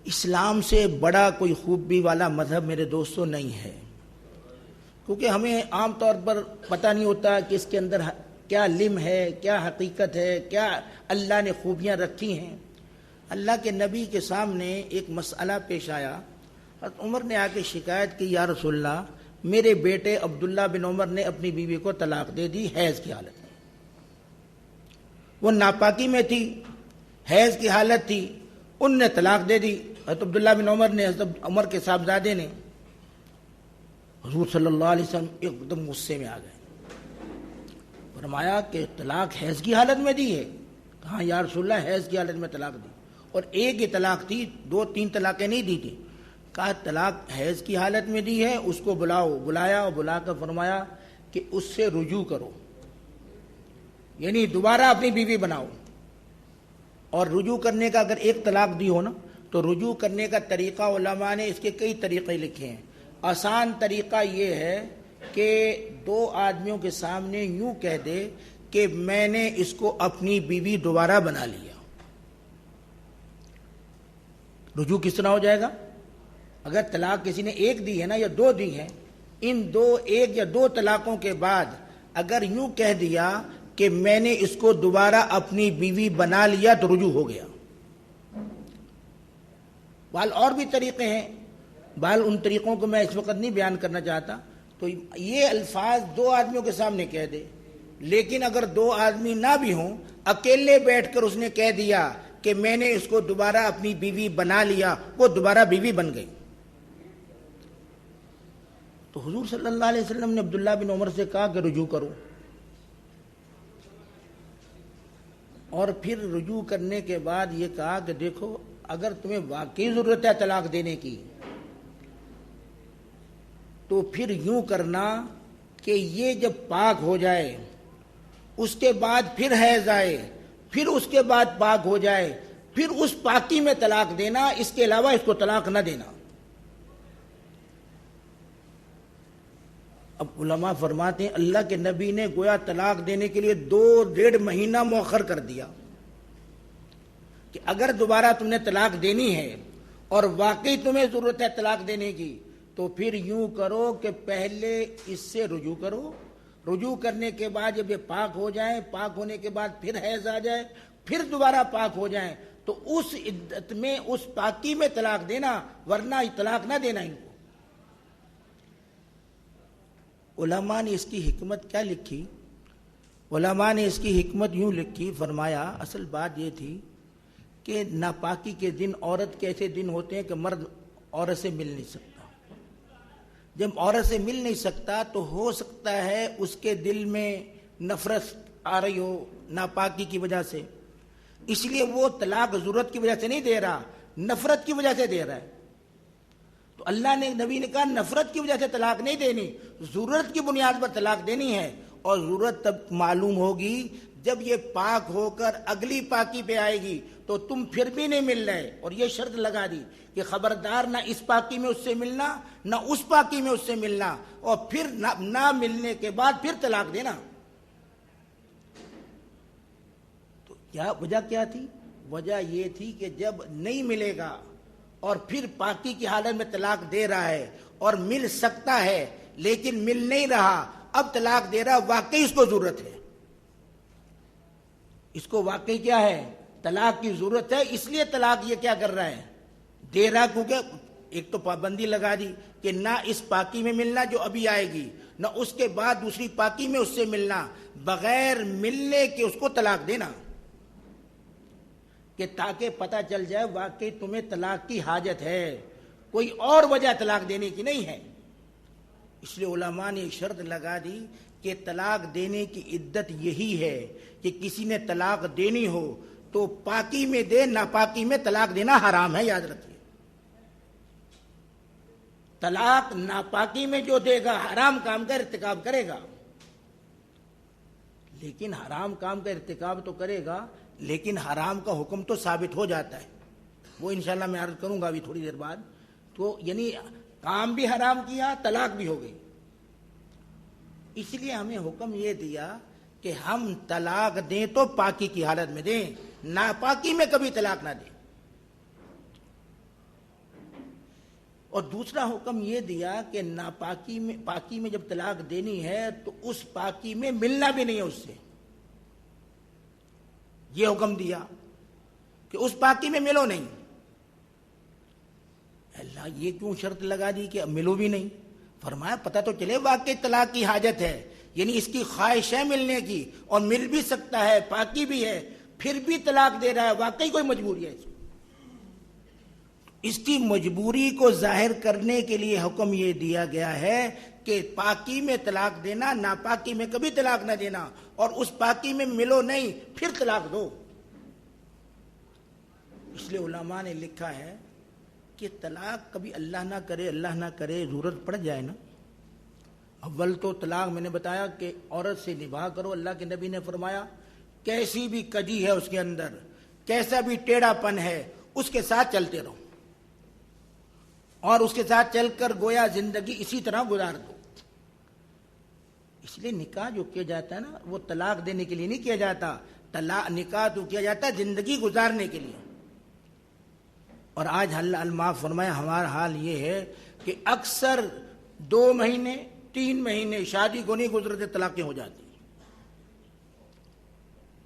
اسلام سے بڑا کوئی خوبی والا مذہب میرے دوستوں نہیں ہے. کیونکہ ہمیں عام طور پر پتہ نہیں ہوتا کہ اس کے اندر کیا لم ہے، کیا حقیقت ہے، کیا اللہ نے خوبیاں رکھی ہیں. اللہ کے نبی کے سامنے ایک مسئلہ پیش آیا. حضرت عمر نے آ کے شکایت کی یا رسول اللہ میرے بیٹے عبداللہ بن عمر نے اپنی بیوی کو طلاق دے دی حیض کی حالت میں. وہ ناپاکی میں تھی، حیض کی حالت تھی، ان نے طلاق دے دی. حضرت عبداللہ بن عمر نے، حضرت عمر کے صاحبزادے نے، حضور صلی اللہ علیہ وسلم ایک دم غصے میں آ گئے. فرمایا کہ طلاق حیض کی حالت میں دی ہے؟ کہاں یا رسول اللہ حیض کی حالت میں طلاق دی، اور ایک ہی طلاق تھی، 2-3 طلاقیں نہیں دی تھی. کہا طلاق حیض کی حالت میں دی ہے، اس کو بلاؤ. بلایا اور بلا کر فرمایا کہ اس سے رجوع کرو، یعنی دوبارہ اپنی بیوی بناؤ. اور رجوع کرنے کا اگر ایک طلاق دی ہو نا تو رجوع کرنے کا طریقہ علماء نے اس کے کئی طریقے لکھے ہیں. آسان طریقہ یہ ہے کہ دو آدمیوں کے سامنے یوں کہہ دے کہ میں نے اس کو اپنی بیوی دوبارہ بنا لیا، رجوع کس طرح ہو جائے گا؟ اگر طلاق کسی نے ایک دی ہے نا یا دو دی ہے، ان ایک یا دو طلاقوں کے بعد اگر یوں کہہ دیا کہ میں نے اس کو دوبارہ اپنی بیوی بنا لیا تو رجوع ہو گیا۔ بال اور بھی طریقے ہیں، بال ان طریقوں کو میں اس وقت نہیں بیان کرنا چاہتا۔ تو یہ الفاظ دو آدمیوں کے سامنے کہہ دے، لیکن اگر دو آدمی نہ بھی ہوں، اکیلے بیٹھ کر اس نے کہہ دیا کہ میں نے اس کو دوبارہ اپنی بیوی بنا لیا، وہ دوبارہ بیوی بن گئی۔ تو حضور صلی اللہ علیہ وسلم نے عبداللہ بن عمر سے کہا کہ رجوع کرو، اور پھر رجوع کرنے کے بعد یہ کہا کہ دیکھو اگر تمہیں واقعی ضرورت ہے طلاق دینے کی تو پھر یوں کرنا کہ یہ جب پاک ہو جائے اس کے بعد پھر حیض آئے، پھر اس کے بعد پاک ہو جائے، پھر اس پاکی میں طلاق دینا، اس کے علاوہ اس کو طلاق نہ دینا۔ اب علماء فرماتے ہیں اللہ کے نبی نے گویا طلاق دینے کے لیے 2-1.5 مہینہ مؤخر کر دیا کہ اگر دوبارہ تم نے طلاق دینی ہے اور واقعی تمہیں ضرورت ہے طلاق دینے کی تو پھر یوں کرو کہ پہلے اس سے رجوع کرو، رجوع کرنے کے بعد جب یہ پاک ہو جائیں، پاک ہونے کے بعد پھر حیض آ جائے، پھر دوبارہ پاک ہو جائیں تو اس عدت میں اس پاکی میں طلاق دینا، ورنہ طلاق نہ دینا ان کو۔ علماء نے اس کی حکمت کیا لکھی؟ علماء نے اس کی حکمت یوں لکھی، فرمایا اصل بات یہ تھی کہ ناپاکی کے دن عورت کے ایسے دن ہوتے ہیں کہ مرد عورت سے مل نہیں سکتا۔ جب عورت سے مل نہیں سکتا تو ہو سکتا ہے اس کے دل میں نفرت آ رہی ہو ناپاکی کی وجہ سے، اس لیے وہ طلاق ضرورت کی وجہ سے نہیں دے رہا، نفرت کی وجہ سے دے رہا ہے۔ تو اللہ نے نبی نے کہا نفرت کی وجہ سے طلاق نہیں دینی، ضرورت کی بنیاد پر طلاق دینی ہے، اور ضرورت تب معلوم ہوگی جب یہ پاک ہو کر اگلی پاکی پہ آئے گی تو تم پھر بھی نہیں مل رہے، اور یہ شرط لگا دی کہ خبردار نہ اس پاکی میں اس سے ملنا نہ اس پاکی میں اس سے ملنا، اور پھر نہ ملنے کے بعد پھر طلاق دینا۔ تو کیا وجہ کیا تھی؟ وجہ یہ تھی کہ جب نہیں ملے گا اور پھر پاکی کی حالت میں طلاق دے رہا ہے اور مل سکتا ہے لیکن مل نہیں رہا، اب طلاق دے رہا، واقعی اس کو ضرورت ہے، اس کو واقعی کیا ہے؟ طلاق کی ضرورت ہے، اس لیے طلاق یہ کیا کر رہا ہے؟ دے رہا، کیونکہ ایک تو پابندی لگا دی کہ نہ اس پاکی میں ملنا جو ابھی آئے گی، نہ اس کے بعد دوسری پاکی میں اس سے ملنا، بغیر ملنے کے اس کو طلاق دینا، کہ تاکہ پتہ چل جائے واقعی تمہیں طلاق کی حاجت ہے، کوئی اور وجہ طلاق دینے کی نہیں ہے۔ اس لیے علماء نے شرط لگا دی کہ طلاق دینے کی عدت یہی ہے کہ کسی نے طلاق دینی ہو تو پاکی میں دے، ناپاکی میں طلاق دینا حرام ہے، یاد رکھیے۔ طلاق ناپاکی میں جو دے گا حرام کام کا ارتکاب کرے گا، لیکن حرام کام کا ارتکاب تو کرے گا لیکن حرام کا حکم تو ثابت ہو جاتا ہے، وہ انشاءاللہ میں عرض کروں گا ابھی تھوڑی دیر بعد۔ تو یعنی کام بھی حرام کیا، طلاق بھی ہو گئی، اس لیے ہمیں حکم یہ دیا کہ ہم طلاق دیں تو پاکی کی حالت میں دیں، ناپاکی میں کبھی طلاق نہ دیں۔ اور دوسرا حکم یہ دیا کہ ناپاکی میں، پاکی میں جب طلاق دینی ہے تو اس پاکی میں ملنا بھی نہیں ہے اس سے، یہ حکم دیا کہ اس پاکی میں ملو نہیں۔ اللہ یہ کیوں شرط لگا دی کہ ملو بھی نہیں؟ فرمایا پتہ تو چلے واقعی طلاق کی حاجت ہے، یعنی اس کی خواہش ہے ملنے کی اور مل بھی سکتا ہے، پاکی بھی ہے، پھر بھی طلاق دے رہا ہے، واقعی کوئی مجبوری ہے اس کی مجبوری کو ظاہر کرنے کے لیے حکم یہ دیا گیا ہے کہ پاکی میں طلاق دینا، ناپاکی میں کبھی طلاق نہ دینا، اور اس پاکی میں ملو نہیں پھر طلاق دو۔ اس لیے علماء نے لکھا ہے کہ طلاق کبھی اللہ نہ کرے ضرورت پڑ جائے نا، اول تو طلاق میں نے بتایا کہ عورت سے نباہ کرو، اللہ کے نبی نے فرمایا کیسی بھی کجی ہے اس کے اندر، کیسا بھی ٹیڑھا پن ہے، اس کے ساتھ چلتے رہو اور اس کے ساتھ چل کر گویا زندگی اسی طرح گزار دو۔ اس لیے نکاح جو کیا جاتا ہے نا وہ طلاق دینے کے لیے نہیں کیا جاتا، نکاح تو کیا جاتا ہے زندگی گزارنے کے لیے۔ اور آج اللہ فرمایا ہمارا حال یہ ہے کہ اکثر 2 مہینے 3 مہینے شادی کو نہیں گزرتے طلاقیں ہو جاتی۔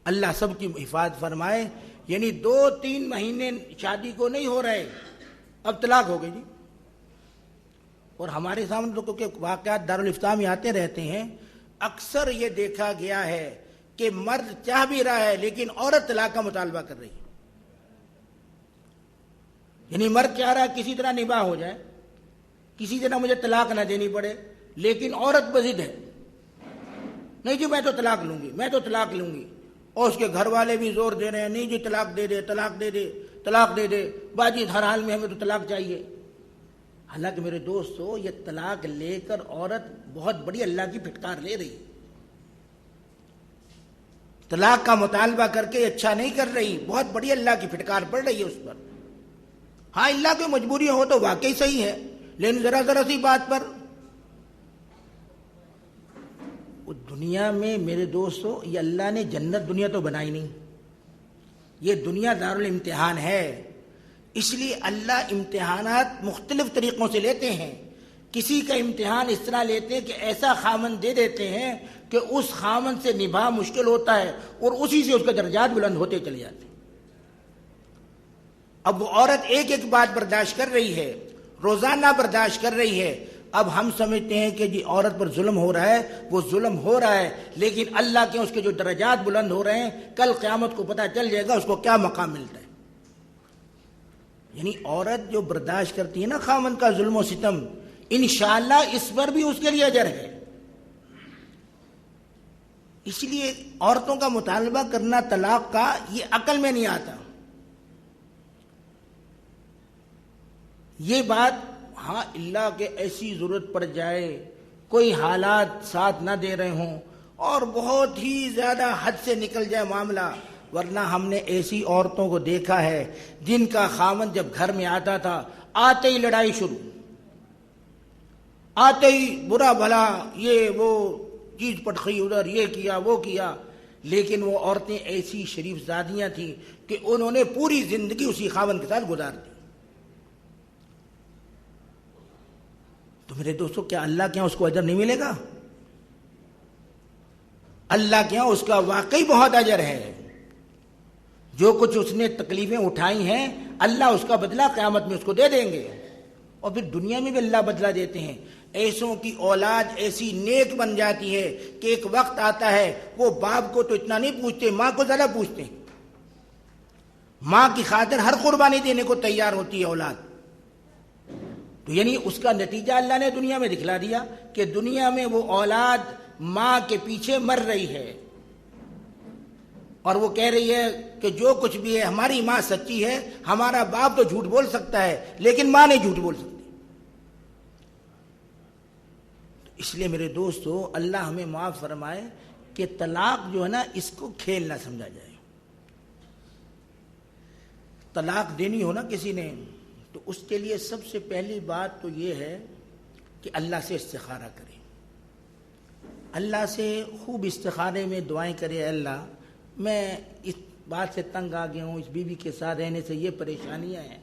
اللہ سب کی حفاظت فرمائے، یعنی 2-3 مہینے شادی کو نہیں ہو رہے، اب طلاق ہو گئی جی۔ اور ہمارے سامنے تو کیونکہ واقعات دارالفتاء میں آتے رہتے ہیں، اکثر یہ دیکھا گیا ہے کہ مرد چاہ بھی رہا ہے لیکن عورت طلاق کا مطالبہ کر رہی ہے۔ یعنی مرد چاہ رہا ہے کسی طرح نباہ ہو جائے، کسی طرح مجھے طلاق نہ دینی پڑے، لیکن عورت بضد ہے، نہیں جی میں تو طلاق لوں گی، میں تو طلاق لوں گی۔ اور اس کے گھر والے بھی زور دے رہے ہیں، نہیں جی طلاق دے دے، طلاق دے دے، طلاق دے دے، باجی ہر حال میں ہمیں تو طلاق چاہیے۔ حالانکہ میرے دوستو یہ طلاق لے کر عورت بہت بڑی اللہ کی پھٹکار لے رہی، طلاق کا مطالبہ کر کے اچھا نہیں کر رہی، بہت بڑی اللہ کی پھٹکار پڑ رہی ہے اس پر۔ ہاں اللہ کی مجبوری ہو تو واقعی صحیح ہے، لیکن ذرا سی بات پر دنیا میں میرے دوستو یہ اللہ نے جنت دنیا تو بنائی نہیں، یہ دنیا دارالامتحان ہے۔ اس لیے اللہ امتحانات مختلف طریقوں سے لیتے ہیں۔ کسی کا امتحان اس طرح لیتے ہیں کہ ایسا خامن دے دیتے ہیں کہ اس خامن سے نبھا مشکل ہوتا ہے اور اسی سے اس کے درجات بلند ہوتے چلے جاتے ہیں۔ اب وہ عورت ایک ایک بات برداشت کر رہی ہے، روزانہ برداشت کر رہی ہے۔ اب ہم سمجھتے ہیں کہ جی عورت پر ظلم ہو رہا ہے، وہ ظلم ہو رہا ہے، لیکن اللہ کے اس کے جو درجات بلند ہو رہے ہیں، کل قیامت کو پتہ چل جائے گا اس کو کیا مقام ملتا ہے۔ یعنی عورت جو برداشت کرتی ہے نا خامن کا ظلم و ستم، انشاءاللہ اس پر بھی اس کے لیے اجر ہے۔ اس لیے عورتوں کا مطالبہ کرنا طلاق کا یہ عقل میں نہیں آتا۔ یہ بات ہاں اللہ کے ایسی ضرورت پڑ جائے، کوئی حالات ساتھ نہ دے رہے ہوں اور بہت ہی زیادہ حد سے نکل جائے معاملہ، ورنہ ہم نے ایسی عورتوں کو دیکھا ہے جن کا خامن جب گھر میں آتا تھا آتے ہی لڑائی شروع، آتے ہی برا بھلا یہ وہ چیز پٹخی ادھر، یہ کیا وہ کیا، لیکن وہ عورتیں ایسی شریف زادیاں تھیں کہ انہوں نے پوری زندگی اسی خامن کے ساتھ گزار دی۔ تو میرے دوستو کیا اللہ کے یہاں اس کو اجر نہیں ملے گا؟ اللہ کے یہاں اس کا واقعی بہت اجر ہے۔ جو کچھ اس نے تکلیفیں اٹھائی ہیں اللہ اس کا بدلہ قیامت میں اس کو دے دیں گے، اور پھر دنیا میں بھی اللہ بدلہ دیتے ہیں۔ ایسوں کی اولاد ایسی نیک بن جاتی ہے کہ ایک وقت آتا ہے وہ باپ کو تو اتنا نہیں پوچھتے، ماں کو زیادہ پوچھتے ہیں، ماں کی خاطر ہر قربانی دینے کو تیار ہوتی ہے اولاد۔ تو یعنی اس کا نتیجہ اللہ نے دنیا میں دکھلا دیا کہ دنیا میں وہ اولاد ماں کے پیچھے مر رہی ہے، اور وہ کہہ رہی ہے کہ جو کچھ بھی ہے ہماری ماں سچی ہے، ہمارا باپ تو جھوٹ بول سکتا ہے لیکن ماں نہیں جھوٹ بول سکتی۔ اس لیے میرے دوستو اللہ ہمیں معاف فرمائے کہ طلاق جو ہے نا اس کو کھیل نہ سمجھا جائے۔ طلاق دینی ہو نا کسی نے تو اس کے لیے سب سے پہلی بات تو یہ ہے کہ اللہ سے استخارہ کرے، اللہ سے خوب استخارے میں دعائیں کرے، اللہ میں اس بات سے تنگ آ گیا ہوں، اس بیوی کے ساتھ رہنے سے یہ پریشانیاں ہیں،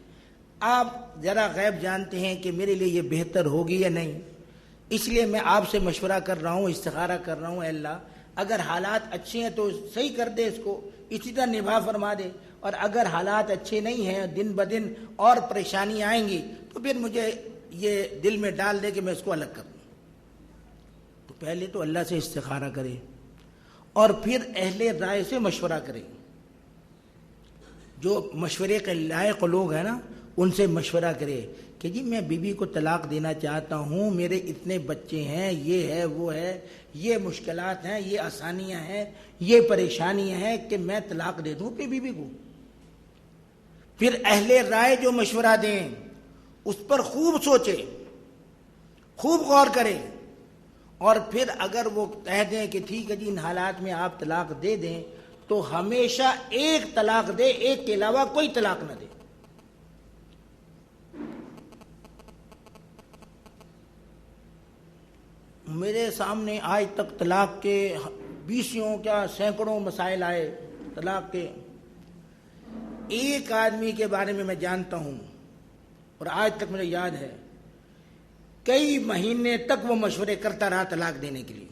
آپ ذرا غیب جانتے ہیں کہ میرے لیے یہ بہتر ہوگی یا نہیں، اس لیے میں آپ سے مشورہ کر رہا ہوں، استخارہ کر رہا ہوں، اے اللہ اگر حالات اچھے ہیں تو صحیح کر دے، اس کو اسی طرح نبھا فرما دے، اور اگر حالات اچھے نہیں ہیں دن بدن اور پریشانی آئیں گی تو پھر مجھے یہ دل میں ڈال دے کہ میں اس کو الگ کر دوں۔ تو پہلے تو اللہ سے استخارہ کرے اور پھر اہل رائے سے مشورہ کرے، جو مشورے کے لائق لوگ ہیں نا ان سے مشورہ کرے کہ جی میں بیوی کو طلاق دینا چاہتا ہوں، میرے اتنے بچے ہیں، یہ ہے وہ ہے، یہ مشکلات ہیں، یہ آسانیاں ہیں، یہ پریشانیاں ہیں کہ میں طلاق دے دوں اپنی بیوی کو۔ پھر اہل رائے جو مشورہ دیں اس پر خوب سوچے، خوب غور کرے، اور پھر اگر وہ کہہ دیں کہ ٹھیک ہے جی ان حالات میں آپ طلاق دے دیں تو ہمیشہ ایک طلاق دے، ایک کے علاوہ کوئی طلاق نہ دے۔ میرے سامنے آج تک طلاق کے 20 کیا سینکڑوں مسائل آئے طلاق کے. ایک آدمی کے بارے میں جانتا ہوں اور آج تک مجھے یاد ہے کئی مہینے تک وہ مشورے کرتا رہا طلاق دینے کے لیے.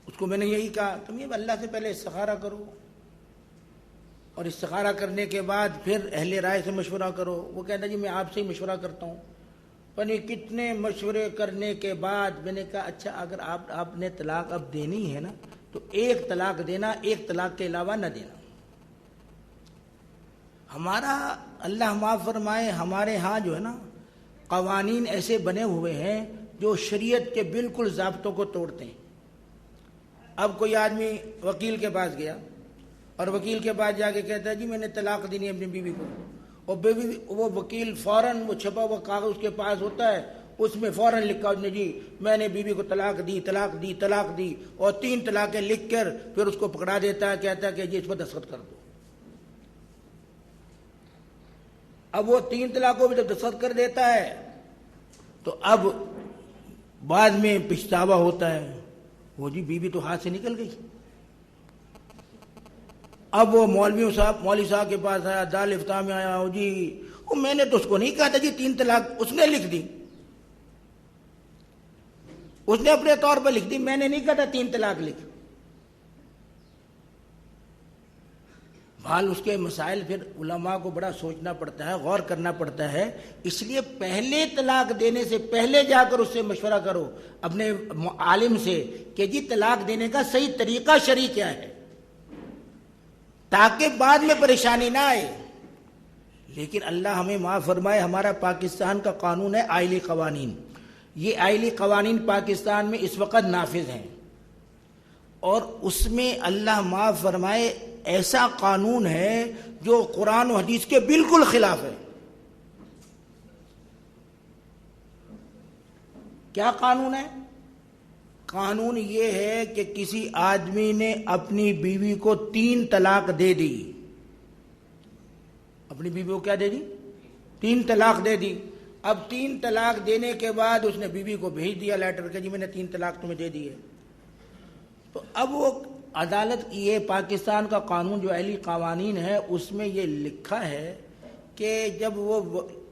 اس کو میں نے یہی کہا تم یہ اللہ سے پہلے استخارہ کرو اور استخارہ کرنے کے بعد پھر اہل رائے سے مشورہ کرو. وہ کہتا جی میں آپ سے ہی مشورہ کرتا ہوں. پتہ کتنے مشورے کرنے کے بعد میں نے کہا اچھا اگر آپ نے طلاق اب دینی ہے نا تو ایک طلاق دینا, ایک طلاق کے علاوہ نہ دینا. ہمارا اللہ معاف فرمائے ہمارے ہاں جو ہے نا قوانین ایسے بنے ہوئے ہیں جو شریعت کے بالکل ضابطوں کو توڑتے ہیں. اب کوئی آدمی وکیل کے پاس گیا اور وکیل کے پاس جا کے کہتا ہے جی میں نے طلاق دینی ہے اپنی بیوی کو, اور بیوی وہ وکیل فوراً وہ چھپا ہوا کاغذ اس کے پاس ہوتا ہے, اس میں فوراً لکھا اس نے جی میں نے بیوی کو طلاق دی اور 3 طلاقیں لکھ کر پھر اس کو پکڑا دیتا ہے, کہتا ہے کہ جی اس پر دستخط کر دو. اب وہ 3 طلاقوں پہ جب دستخط کر دیتا ہے تو اب بعد میں پچھتاوا ہوتا ہے, وہ جی بیوی تو ہاتھ سے نکل گئی. اب وہ مولوی صاحب کے پاس آیا, دار افتاء میں آیا, وہ جی وہ میں نے تو اس کو نہیں کہا تھا جی 3 طلاق اس نے لکھ دی, اس نے اپنے طور پر لکھ دی, میں نے نہیں کہا تھا 3 طلاق لکھ. بھال اس کے مسائل پھر علماء کو بڑا سوچنا پڑتا ہے, غور کرنا پڑتا ہے. اس لیے پہلے طلاق دینے سے پہلے جا کر اس سے مشورہ کرو اپنے عالم سے کہ جی طلاق دینے کا صحیح طریقہ شرعی کیا ہے, تاکہ بعد میں پریشانی نہ آئے. لیکن اللہ ہمیں معاف فرمائے, ہمارا پاکستان کا قانون ہے آئلی قوانین. یہ آئلی قوانین پاکستان میں اس وقت نافذ ہیں اور اس میں اللہ معاف فرمائے ایسا قانون ہے جو قرآن و حدیث کے بالکل خلاف ہے. کیا قانون ہے؟ قانون یہ ہے کہ کسی آدمی نے اپنی بیوی کو 3 طلاق دے دی. اپنی بیوی کو کیا دے دی؟ 3 طلاق دے دی. اب 3 طلاق دینے کے بعد اس نے بیوی کو بھیج دیا لیٹر کہ جی میں نے 3 طلاق تمہیں دے دی ہے. تو اب وہ عدالت یہ پاکستان کا قانون جو اہلی قوانین ہے اس میں یہ لکھا ہے کہ جب وہ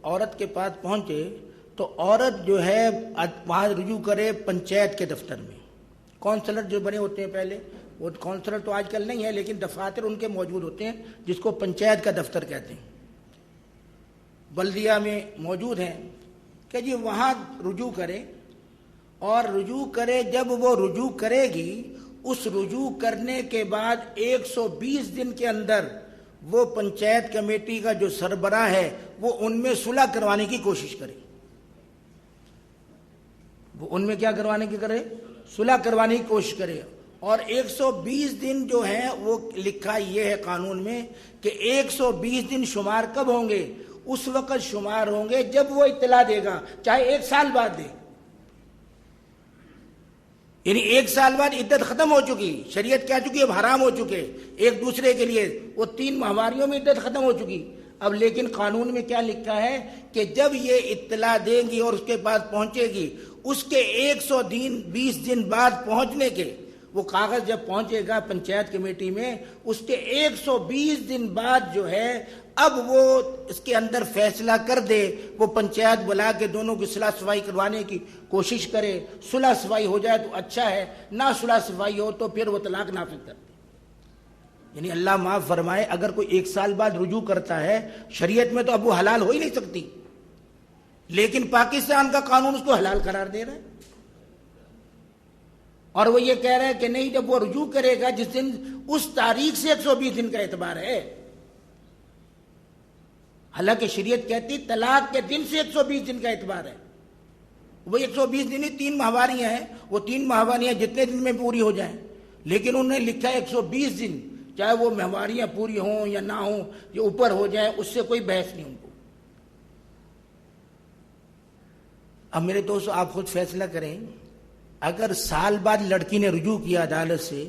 عورت کے پاس پہنچے تو عورت جو ہے وہاں رجوع کرے پنچایت کے دفتر میں. کونسلر جو بنے ہوتے ہیں پہلے, وہ کونسلر تو آج کل نہیں ہے لیکن دفاتر ان کے موجود ہوتے ہیں جس کو پنچایت کا دفتر کہتے ہیں, بلدیہ میں موجود ہیں, کہ جی وہاں رجوع کرے اور رجوع کرے. جب وہ رجوع کرے گی اس رجوع کرنے کے بعد 120 دن کے اندر وہ پنچایت کمیٹی کا جو سربراہ ہے وہ ان میں صلح کروانے کی کوشش کرے. وہ ان میں کیا کروانے کی کرے؟ صلح کروانے کی کوشش کرے. اور 120 دن جو ہیں وہ لکھا یہ ہے قانون میں کہ 120 دن شمار کب ہوں گے؟ اس وقت شمار ہوں گے جب وہ اطلاع دے گا, چاہے 1 سال بعد دے. یعنی 1 سال بعد عدت ختم ہو چکی, شریعت کہہ چکی اب حرام ہو چکے ایک دوسرے کے لیے, وہ 3 ماہواریوں میں عدت ختم ہو چکی. اب لیکن قانون میں کیا لکھا ہے کہ جب یہ اطلاع دیں گی اور اس کے پاس پہنچے گی, اس کے 120 دن بعد پہنچنے کے, وہ کاغذ جب پہنچے گا پنچایت کمیٹی میں, اس کے 120 دن بعد جو ہے اب وہ اس کے اندر فیصلہ کر دے. وہ پنچایت بلا کے دونوں کی صلح صفائی کروانے کی کوشش کرے. صلح صفائی ہو جائے تو اچھا ہے, نہ صلح صفائی ہو تو پھر وہ طلاق نافذ کر دے. یعنی اللہ معاف فرمائے اگر کوئی 1 سال بعد رجوع کرتا ہے, شریعت میں تو اب وہ حلال ہو ہی نہیں سکتی, لیکن پاکستان کا قانون اس کو حلال قرار دے رہا ہے. اور وہ یہ کہہ رہے ہیں کہ نہیں, جب وہ رجوع کرے گا جس دن, اس تاریخ سے 120 دن کا اعتبار ہے. حالانکہ شریعت کہتی طلاق کے دن سے 120 دن کا اعتبار ہے. وہ 120 دن ہی 3 ماہواریاں ہیں, وہ 3 ماہواریاں جتنے دن میں پوری ہو جائیں, لیکن انہوں نے لکھا ہے 120 دن, چاہے وہ ماہواریاں پوری ہوں یا نہ ہوں, جو اوپر ہو جائیں اس سے کوئی بحث نہیں ان کو. اب میرے دوستو آپ خود فیصلہ کریں, اگر سال بعد لڑکی نے رجوع کیا عدالت سے,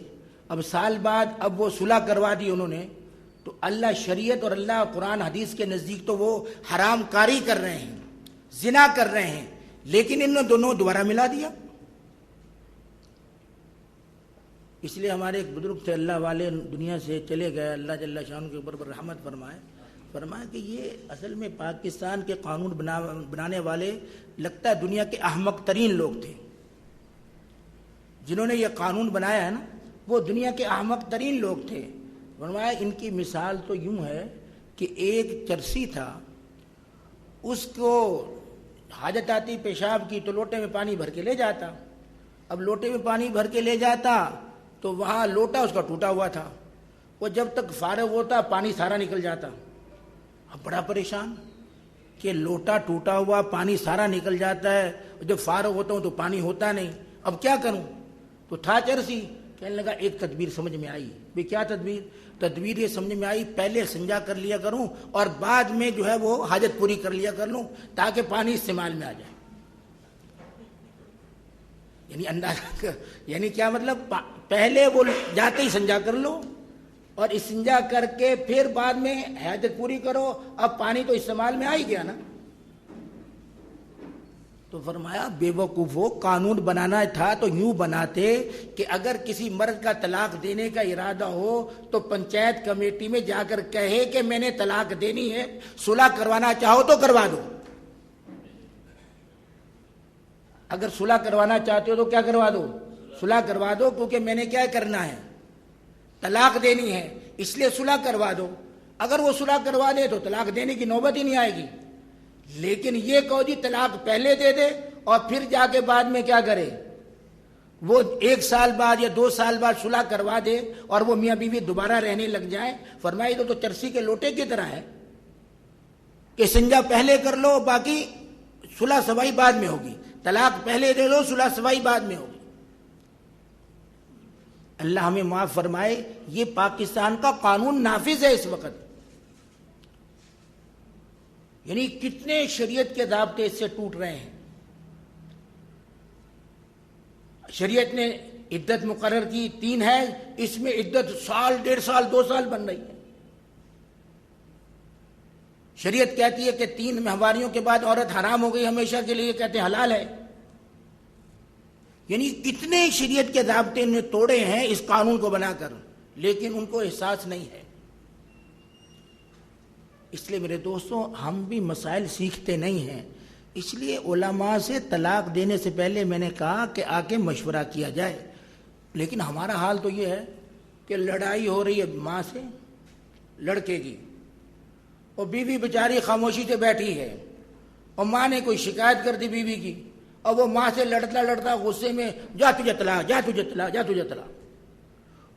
اب سال بعد اب وہ صلح کروا دی انہوں نے, تو اللہ شریعت اور اللہ قرآن حدیث کے نزدیک تو وہ حرام کاری کر رہے ہیں, زنا کر رہے ہیں. لیکن ان نے دونوں دوبارہ ملا دیا. اس لیے ہمارے ایک بزرگ تھے اللہ والے دنیا سے چلے گئے, اللہ جل شان کے اوپر رحمت فرمائے کہ یہ اصل میں پاکستان کے قانون بنانے والے لگتا ہے دنیا کے احمق ترین لوگ تھے. جنہوں نے یہ قانون بنایا ہے نا وہ دنیا کے احمق ترین لوگ تھے. فرمایا ان کی مثال تو یوں ہے کہ ایک چرسی تھا, اس کو حاجت آتی پیشاب کی تو لوٹے میں پانی بھر کے لے جاتا. اب لوٹے میں پانی بھر کے لے جاتا تو وہاں لوٹا اس کا ٹوٹا ہوا تھا, وہ جب تک فارغ ہوتا پانی سارا نکل جاتا. اب بڑا پریشان کہ لوٹا ٹوٹا ہوا, پانی سارا نکل جاتا ہے, جب فارغ ہوتا ہوں تو پانی ہوتا نہیں, اب کیا کروں. تو تھا چرسی, کہنے لگا ایک تدبیر سمجھ میں آئی. بھی کیا تدبیر یہ سمجھ میں آئی, پہلے سنجا کر لیا کروں اور بعد میں جو ہے وہ حاجت پوری کر لیا کر لوں تاکہ پانی استعمال میں آ جائے. یعنی اندازہ یعنی کیا مطلب, پہلے وہ جاتے ہی سنجا کر لو اور استنجا کر کے پھر بعد میں حاجت پوری کرو, اب پانی تو استعمال میں آ ہی گیا نا. تو فرمایا بے وقوفو, قانون بنانا تھا تو یوں بناتے کہ اگر کسی مرد کا طلاق دینے کا ارادہ ہو تو پنچایت کمیٹی میں جا کر کہے کہ میں نے طلاق دینی ہے, صلح کروانا چاہو تو کروا دو. اگر صلح کروانا چاہتے ہو تو کیا کروا دو, صلح کروا دو, کیونکہ میں نے کیا کرنا ہے, طلاق دینی ہے, اس لیے صلح کروا دو. اگر وہ صلح کروا دے تو طلاق دینے کی نوبت ہی نہیں آئے گی. لیکن یہ کہو جی طلاق پہلے دے دے اور پھر جا کے بعد میں کیا کرے, وہ 1 سال بعد یا 2 سال بعد صلح کروا دے اور وہ میاں بیوی دوبارہ رہنے لگ جائیں. فرمائی تو چرسی کے لوٹے کی طرح ہے کہ سنجا پہلے کر لو, باقی صلح سوائی بعد میں ہوگی. طلاق پہلے دے دو, صلح سوائی بعد میں ہوگی. اللہ ہمیں معاف فرمائے, یہ پاکستان کا قانون نافذ ہے اس وقت. یعنی کتنے شریعت کے ضابطے اس سے ٹوٹ رہے ہیں. شریعت نے عدت مقرر کی 3 ہے, اس میں عدت سال 1.5 سال 2 سال بن رہی ہے. شریعت کہتی ہے کہ 3 مہواریوں کے بعد عورت حرام ہو گئی ہمیشہ کے لیے, کہتے ہیں حلال ہے. یعنی کتنے شریعت کے ضابطے نے توڑے ہیں اس قانون کو بنا کر, لیکن ان کو احساس نہیں ہے. اس لیے میرے دوستوں ہم بھی مسائل سیکھتے نہیں ہیں. اس لیے علماء سے طلاق دینے سے پہلے میں نے کہا کہ آ کے مشورہ کیا جائے. لیکن ہمارا حال تو یہ ہے کہ لڑائی ہو رہی ہے ماں سے لڑکے کی, اور بیوی بیچاری خاموشی سے بیٹھی ہے, اور ماں نے کوئی شکایت کر دی بیوی کی, اور وہ ماں سے لڑتا غصے میں جا تجھے طلاق, جا تجھے طلاق, جا تجھے طلاق.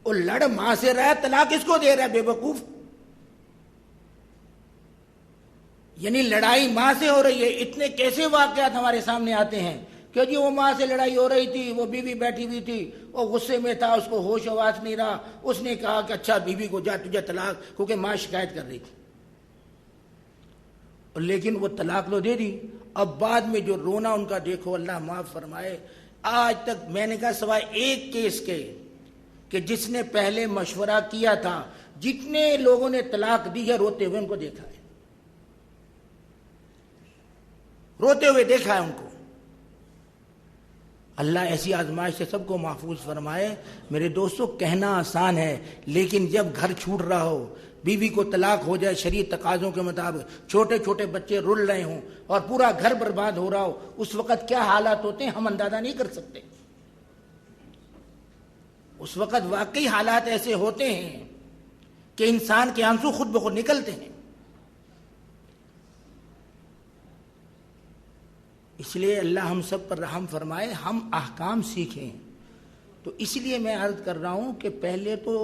اور لڑ ماں سے رہا, طلاق کس کو دے رہا ہے بے وقوف. یعنی لڑائی ماں سے ہو رہی ہے. اتنے کیسے واقعات ہمارے سامنے آتے ہیں کہ جی وہ ماں سے لڑائی ہو رہی تھی, وہ بیوی بیٹھی ہوئی تھی, وہ غصے میں تھا, اس کو ہوش آواز نہیں رہا, اس نے کہا کہ اچھا بیوی کو جا تجھے طلاق, کیونکہ ماں شکایت کر رہی تھی. لیکن وہ طلاق تو دے دی. اب بعد میں جو رونا ان کا دیکھو, اللہ معاف فرمائے. آج تک میں نے کہا سوائے ایک کیس کے کہ جس نے پہلے مشورہ کیا تھا, جتنے لوگوں نے طلاق دی ہے روتے ہوئے ان کو دیکھا ہے, روتے ہوئے دیکھا ہے ان کو. اللہ ایسی آزمائش سے سب کو محفوظ فرمائے. میرے دوستو کہنا آسان ہے, لیکن جب گھر چھوٹ رہا ہو, بیوی کو طلاق ہو جائے شریعت تقاضوں کے مطابق, چھوٹے چھوٹے بچے رل رہے ہوں اور پورا گھر برباد ہو رہا ہو, اس وقت کیا حالات ہوتے ہیں ہم اندازہ نہیں کر سکتے. اس وقت واقعی حالات ایسے ہوتے ہیں کہ انسان کے آنسو خود بخود نکلتے ہیں. اس لیے اللہ ہم سب پر رحم فرمائے, ہم احکام سیکھیں. تو اس لیے میں عرض کر رہا ہوں کہ پہلے تو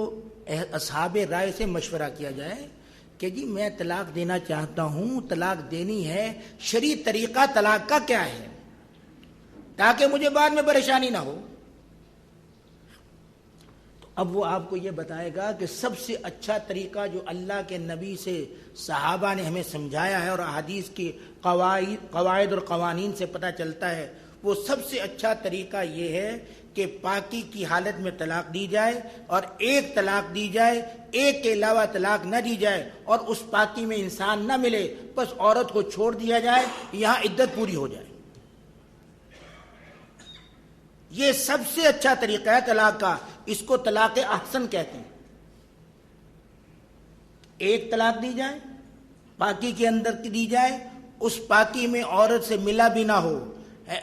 اصحاب رائے سے مشورہ کیا جائے کہ جی میں طلاق دینا چاہتا ہوں, طلاق دینی ہے, شرعی طریقہ طلاق کا کیا ہے, تاکہ مجھے بعد میں پریشانی نہ ہو. تو اب وہ آپ کو یہ بتائے گا کہ سب سے اچھا طریقہ جو اللہ کے نبی سے صحابہ نے ہمیں سمجھایا ہے اور احادیث کی قواعد اور قوانین سے پتہ چلتا ہے, وہ سب سے اچھا طریقہ یہ ہے کہ پاکی کی حالت میں طلاق دی جائے, اور ایک طلاق دی جائے, ایک کے علاوہ طلاق نہ دی جائے, اور اس پاکی میں انسان نہ ملے, بس عورت کو چھوڑ دیا جائے, یہاں عدت پوری ہو جائے. یہ سب سے اچھا طریقہ ہے طلاق کا. اس کو طلاق احسن کہتے ہیں. ایک طلاق دی جائے، پاکی کے اندر دی جائے، اس پاکی میں عورت سے ملا بھی نہ ہو،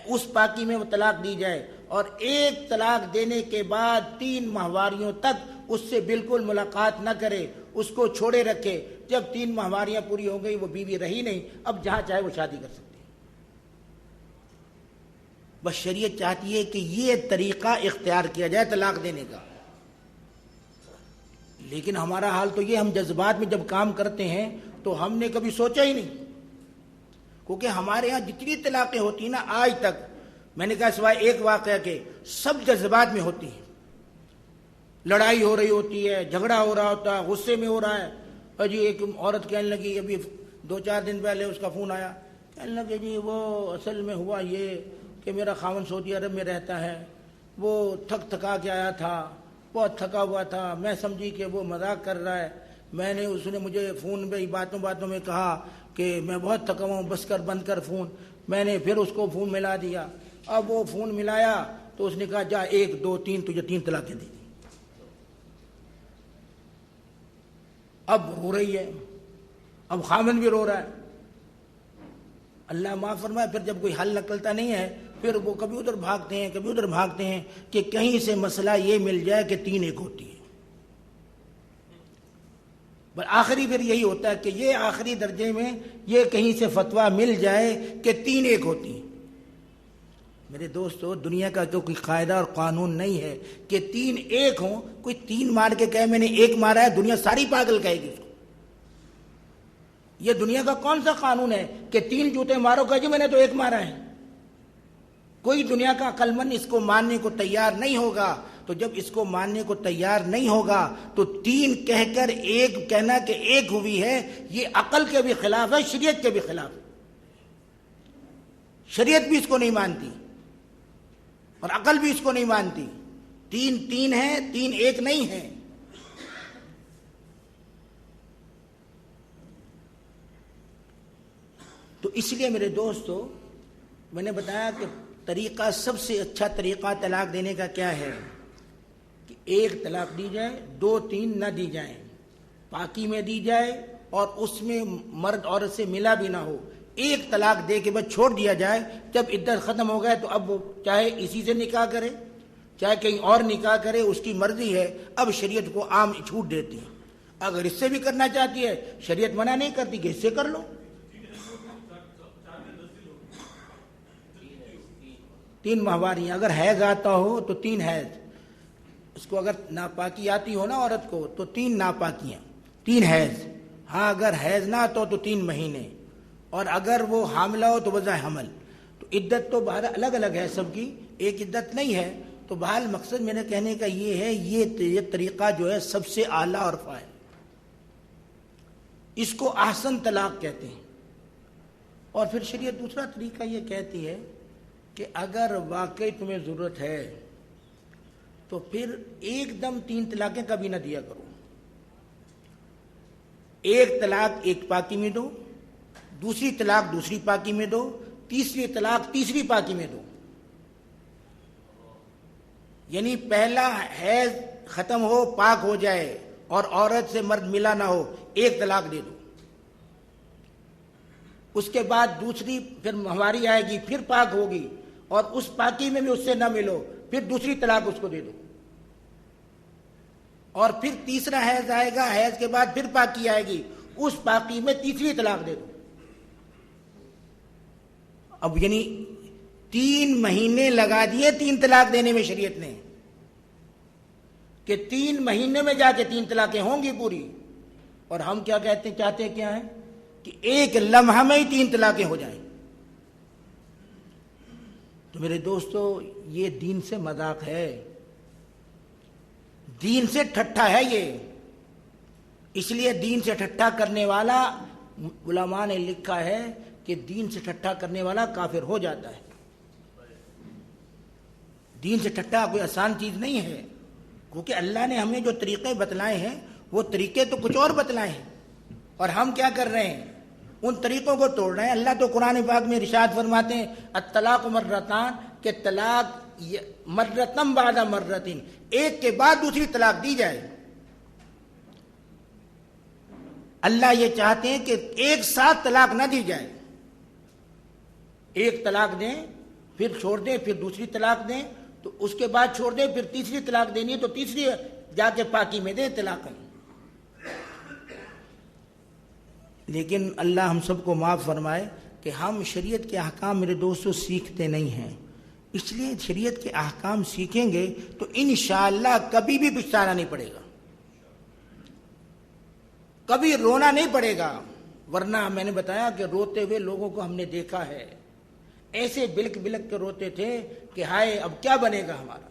اس پاکی میں وہ طلاق دی جائے، اور ایک طلاق دینے کے بعد 3 ماہواریوں تک اس سے بالکل ملاقات نہ کرے، اس کو چھوڑے رکھے. جب 3 ماہواریاں پوری ہو گئی، وہ بیوی رہی نہیں، اب جہاں چاہے وہ شادی کر سکتی ہے. بس شریعت چاہتی ہے کہ یہ طریقہ اختیار کیا جائے طلاق دینے کا. لیکن ہمارا حال تو یہ، ہم جذبات میں جب کام کرتے ہیں تو ہم نے کبھی سوچا ہی نہیں. کیونکہ ہمارے ہاں جتنی طلاقیں ہوتی ہیں نا آج تک، میں نے کہا سوائے ایک واقعہ کے، سب جذبات میں ہوتی ہیں. لڑائی ہو رہی ہوتی ہے، جھگڑا ہو رہا ہوتا ہے، غصے میں ہو رہا ہے. اور جی ایک عورت کہنے لگی، ابھی 2-4 دن پہلے اس کا فون آیا، کہنے لگے جی وہ اصل میں ہوا یہ کہ میرا خاوند سعودی عرب میں رہتا ہے، وہ تھکا کے آیا تھا، بہت تھکا ہوا تھا. میں سمجھی کہ وہ مذاق کر رہا ہے. اس نے مجھے فون پہ باتوں میں کہا کہ میں بہت تھکا ہوں، بس کر، بند کر فون. میں نے پھر اس کو فون ملا دیا. اب وہ فون ملایا تو اس نے کہا جا 1 2 3 تجھے 3 طلاقیں دے دی. اب رو رہی ہے، اب خامن بھی رو رہا ہے. اللہ معاف فرمائے. پھر جب کوئی حل نکلتا نہیں ہے، پھر وہ کبھی ادھر بھاگتے ہیں، کبھی ادھر بھاگتے ہیں کہ کہیں سے مسئلہ یہ مل جائے کہ 3 ایک ہوتی ہے. پر آخری پھر یہی ہوتا ہے کہ یہ آخری درجے میں یہ کہیں سے فتویٰ مل جائے کہ 3 ایک ہوتی ہیں. میرے دوستو، دنیا کا تو کوئی قاعدہ اور قانون نہیں ہے کہ 3 ایک ہوں. کوئی 3 مار کے کہے میں نے 1 مارا ہے، دنیا ساری پاگل کہے گی اس کو. یہ دنیا کا کون سا قانون ہے کہ 3 جوتے مارو کہ جی میں نے تو 1 مارا ہے؟ کوئی دنیا کا عقل مند اس کو ماننے کو تیار نہیں ہوگا. تو جب اس کو ماننے کو تیار نہیں ہوگا تو 3 کہہ کر 1 کہنا کہ 1 ہوئی ہے، یہ عقل کے بھی خلاف ہے، شریعت کے بھی خلاف ہے. شریعت بھی اس کو نہیں مانتی اور عقل بھی اس کو نہیں مانتی. 3 3 ہے، 3 1 نہیں ہے. تو اس لیے میرے دوستو، میں نے بتایا کہ طریقہ، سب سے اچھا طریقہ طلاق دینے کا کیا ہے کہ 1 طلاق دی جائے، 2 3 نہ دی جائیں، پاکی میں دی جائے اور اس میں مرد عورت سے ملا بھی نہ ہو. 1 طلاق دے کے بعد چھوڑ دیا جائے. جب عدت ختم ہو گئے تو اب وہ چاہے اسی سے نکاح کرے، چاہے کہیں اور نکاح کرے، اس کی مرضی ہے. اب شریعت کو عام چھوٹ دیتی ہے. اگر اس سے بھی کرنا چاہتی ہے، شریعت منع نہیں کرتی کہ اس سے کر لو. 3 ماہواریاں، اگر حیض آتا ہو تو 3 حیض، اس کو اگر ناپاکی آتی ہو نا عورت کو تو 3 ناپاکیاں، 3 حیض. ہاں اگر حیض نہ آتا ہو تو 3 مہینے، اور اگر وہ حاملہ ہو تو وضع حمل. تو عدت تو بہر الگ الگ ہے سب کی، ایک عدت نہیں ہے. تو بہرحال مقصد میرے کہنے کا یہ ہے، یہ طریقہ جو ہے سب سے اعلیٰ اور فائدہ، اس کو احسن طلاق کہتے ہیں. اور پھر شریعت دوسرا طریقہ یہ کہتی ہے کہ اگر واقعی تمہیں ضرورت ہے تو پھر ایک دم 3 طلاقیں کبھی نہ دیا کرو. 1 طلاق 1 پاکی میں دو، دوسری طلاق دوسری پاکی میں دو، تیسری طلاق تیسری پاکی میں دو. یعنی پہلا حیض ختم ہو، پاک ہو جائے اور عورت سے مرد ملا نہ ہو، 1 طلاق دے دو. اس کے بعد دوسری پھر ماہواری آئے گی، پھر پاک ہوگی اور اس پاکی میں بھی اس سے نہ ملو، پھر دوسری طلاق اس کو دے دو. اور پھر تیسرا حیض آئے گا، حیض کے بعد پھر پاکی آئے گی، اس پاکی میں تیسری طلاق دے دو. اب یعنی 3 مہینے لگا دیے 3 طلاق دینے میں شریعت نے، کہ 3 مہینے میں جا کے 3 طلاقیں ہوں گی پوری. اور ہم کیا کہتے ہیں، چاہتے ہیں کیا ہے کہ 1 لمحہ میں ہی 3 طلاقیں ہو جائیں. تو میرے دوستو، یہ دین سے مذاق ہے، دین سے ٹھٹھا ہے یہ. اس لیے دین سے ٹھٹھا کرنے والا، علماء نے لکھا ہے کہ دین سے ٹھٹھا کرنے والا کافر ہو جاتا ہے. دین سے ٹھٹھا کوئی آسان چیز نہیں ہے، کیونکہ اللہ نے ہمیں جو طریقے بتلائے ہیں وہ طریقے تو کچھ اور بتلائے ہیں، اور ہم کیا کر رہے ہیں، ان طریقوں کو توڑ رہے ہیں. اللہ تو قرآن پاک میں ارشاد فرماتے ہیں الطلاق مرتان، کہ کہ طلاق مرتن بعد مرتن، ایک کے بعد دوسری طلاق دی جائے۔ اللہ یہ چاہتے ہیں کہ ایک ساتھ طلاق نہ دی جائے، ایک طلاق دیں پھر چھوڑ دیں، پھر دوسری طلاق دیں تو اس کے بعد چھوڑ دیں، پھر تیسری طلاق دینی ہے تو تیسری جا کے پاکی میں دیں طلاق۔ لیکن اللہ ہم سب کو معاف فرمائے کہ ہم شریعت کے احکام میرے دوستوں سیکھتے نہیں ہیں، اس لیے شریعت کے احکام سیکھیں گے تو انشاءاللہ کبھی بھی پچھتانا نہیں پڑے گا، کبھی رونا نہیں پڑے گا۔ ورنہ میں نے بتایا کہ روتے ہوئے لوگوں کو ہم نے دیکھا ہے، ایسے بلک بلک کے روتے تھے کہ ہائے اب کیا بنے گا ہمارا۔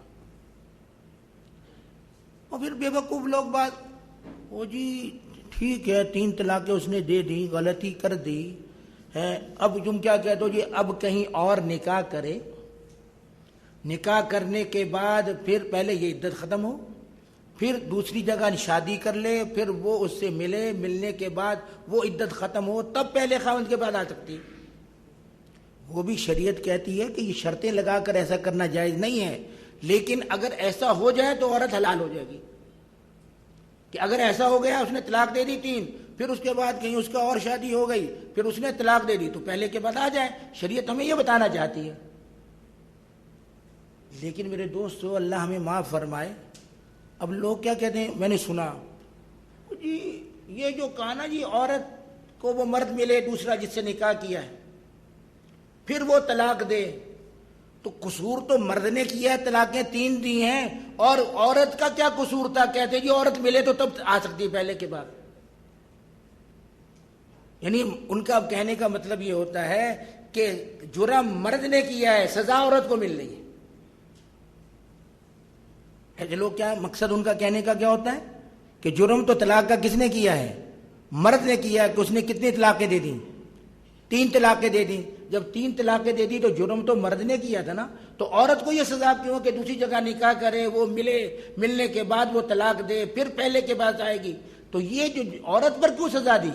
اور پھر بے وقوف لوگ بات، وہ جی ٹھیک ہے 3 طلاقیں اس نے دے دی، غلطی کر دی ہے، اب تم کیا کہتے ہو جی اب کہیں اور نکاح کرے، نکاح کرنے کے بعد پھر پہلے یہ عدت ختم ہو، پھر دوسری جگہ شادی کر لے، پھر وہ اس سے ملے، ملنے کے بعد وہ عدت ختم ہو تب پہلے خاوند کے بعد آ سکتی ہے۔ وہ بھی شریعت کہتی ہے کہ یہ شرطیں لگا کر ایسا کرنا جائز نہیں ہے، لیکن اگر ایسا ہو جائے تو عورت حلال ہو جائے گی، کہ اگر ایسا ہو گیا اس نے طلاق دے دی 3، پھر اس کے بعد کہیں اس کا اور شادی ہو گئی، پھر اس نے طلاق دے دی تو پہلے کے بعد آ جائے۔ شریعت ہمیں یہ بتانا چاہتی ہے۔ لیکن میرے دوستو اللہ ہمیں معاف فرمائے، اب لوگ کیا کہتے ہیں، میں نے سنا جی یہ جو کہا نا جی عورت کو وہ مرد ملے دوسرا جس سے نکاح کیا ہے پھر وہ طلاق دے، تو قصور تو مرد نے کیا ہے، طلاقیں 3 دی ہیں، اور عورت کا کیا قصور تھا؟ کہتے جی عورت ملے تو تب آ سکتی ہے پہلے کے بعد۔ یعنی ان کا کہنے کا مطلب یہ ہوتا ہے کہ جرم مرد نے کیا ہے، سزا عورت کو مل رہی ہے۔ لوگ کیا مقصد ان کا کہنے کا کیا ہوتا ہے کہ جرم تو طلاق کا کس نے کیا ہے؟ مرد نے کیا ہے، کہ اس نے کتنی طلاقیں دے دیں؟ 3 طلاقیں دے دیں۔ جب 3 طلاقیں دے دی تو جرم تو مرد نے کیا تھا نا، تو عورت کو یہ سزا کیوں کہ دوسری جگہ نکاح کرے، وہ ملے، ملنے کے بعد وہ طلاق دے، پھر پہلے کے بعد آئے گی، تو یہ جو عورت پر کیوں سزا دی؟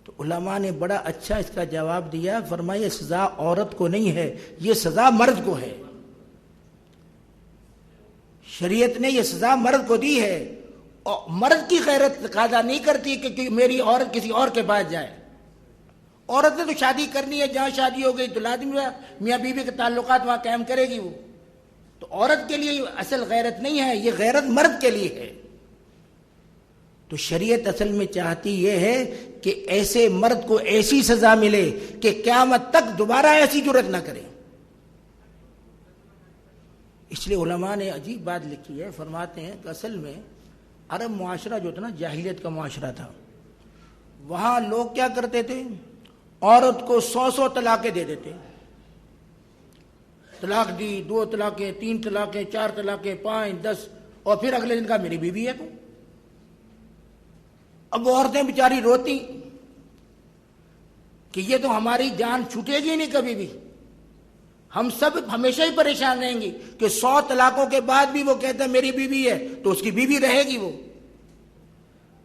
تو علماء نے بڑا اچھا اس کا جواب دیا، فرمایا یہ سزا عورت کو نہیں ہے، یہ سزا مرد کو ہے۔ شریعت نے یہ سزا مرد کو دی ہے، اور مرد کی غیرت تقاضا نہیں کرتی کہ میری عورت کسی اور کے پاس جائے۔ عورت نے تو شادی کرنی ہے، جہاں شادی ہو گئی تو لازم میاں بیوی کے تعلقات وہاں قائم کرے گی وہ، تو عورت کے لیے اصل غیرت نہیں ہے، یہ غیرت مرد کے لیے ہے۔ تو شریعت اصل میں چاہتی یہ ہے کہ ایسے مرد کو ایسی سزا ملے کہ قیامت تک دوبارہ ایسی جرات نہ کرے۔ اس لیے علماء نے عجیب بات لکھی ہے، فرماتے ہیں کہ اصل میں عرب معاشرہ جو تھا نا جاہلیت کا معاشرہ تھا، وہاں لوگ کیا کرتے تھے، عورت کو 100 طلاقیں دے دیتے، طلاق دی، 2 طلاقیں، 3 طلاقیں، 4 طلاقیں، 5، 10، اور پھر اگلے دن کہا میری بیوی ہے تو۔ اب وہ عورتیں بیچاری روتی کہ یہ تو ہماری جان چھوٹے گی نہیں کبھی بھی، ہم سب ہمیشہ ہی پریشان رہیں گے کہ 100 طلاقوں کے بعد بھی وہ کہتا ہے میری بیوی ہے تو اس کی بیوی رہے گی وہ۔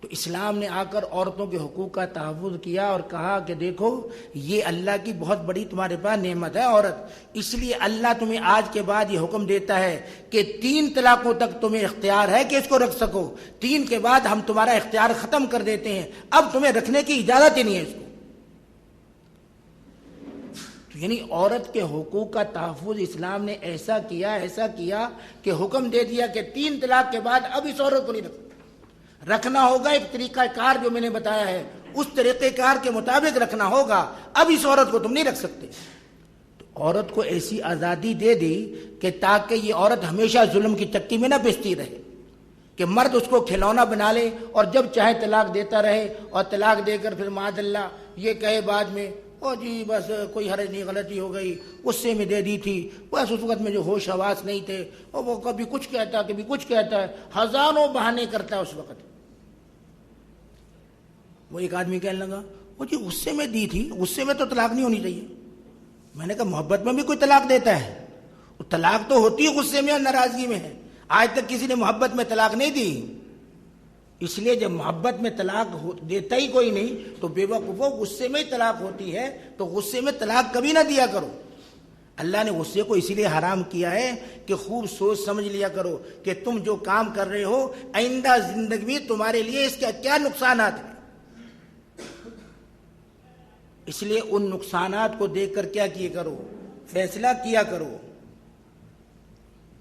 تو اسلام نے آ کر عورتوں کے حقوق کا تحفظ کیا اور کہا کہ دیکھو یہ اللہ کی بہت بڑی تمہارے پاس نعمت ہے عورت، اس لیے اللہ تمہیں آج کے بعد یہ حکم دیتا ہے کہ 3 طلاقوں تک تمہیں اختیار ہے کہ اس کو رکھ سکو، 3 کے بعد ہم تمہارا اختیار ختم کر دیتے ہیں، اب تمہیں رکھنے کی اجازت ہی نہیں ہے اس کو۔ یعنی عورت کے حقوق کا تحفظ اسلام نے ایسا کیا کہ حکم دے دیا کہ 3 طلاق کے بعد اب اس عورت کو نہیں رکھنا ہوگا، ایک طریقہ کار جو میں نے بتایا ہے اس طریقہ کار کے مطابق رکھنا ہوگا، اب اس عورت کو تم نہیں رکھ سکتے۔ تو عورت کو ایسی آزادی دے دی کہ تاکہ یہ عورت ہمیشہ ظلم کی چکی میں نہ پستی رہے، کہ مرد اس کو کھلونا بنا لے اور جب چاہے طلاق دیتا رہے، اور طلاق دے کر پھر معاذ اللہ یہ کہے بعد میں او جی بس کوئی حرج نہیں، غلطی ہو گئی، غصے میں دے دی تھی، بس اس وقت میں جو ہوش حواس نہیں تھے، اور وہ کبھی کچھ کہتا کبھی کچھ کہتا ہے، ہزاروں بہانے کرتا ہے اس وقت۔ وہ ایک آدمی کہنے لگا وہ جی غصے میں دی تھی، غصے میں تو طلاق نہیں ہونی چاہیے۔ میں نے کہا محبت میں بھی کوئی طلاق دیتا ہے؟ طلاق تو ہوتی ہے غصے میں اور ناراضگی میں ہے، آج تک کسی نے محبت میں طلاق نہیں دی۔ اس لیے جب محبت میں طلاق دیتا ہی کوئی نہیں تو بے وقوف غصے میں ہی طلاق ہوتی ہے، تو غصے میں طلاق کبھی نہ دیا کرو۔ اللہ نے غصے کو اسی لیے حرام کیا ہے کہ خوب سوچ سمجھ لیا کرو کہ تم جو کام کر رہے ہو آئندہ زندگی میں تمہارے لیے اس کے کیا نقصانات ہیں. اس لیے ان نقصانات کو دیکھ کر کیا کیا کرو، فیصلہ کیا کرو.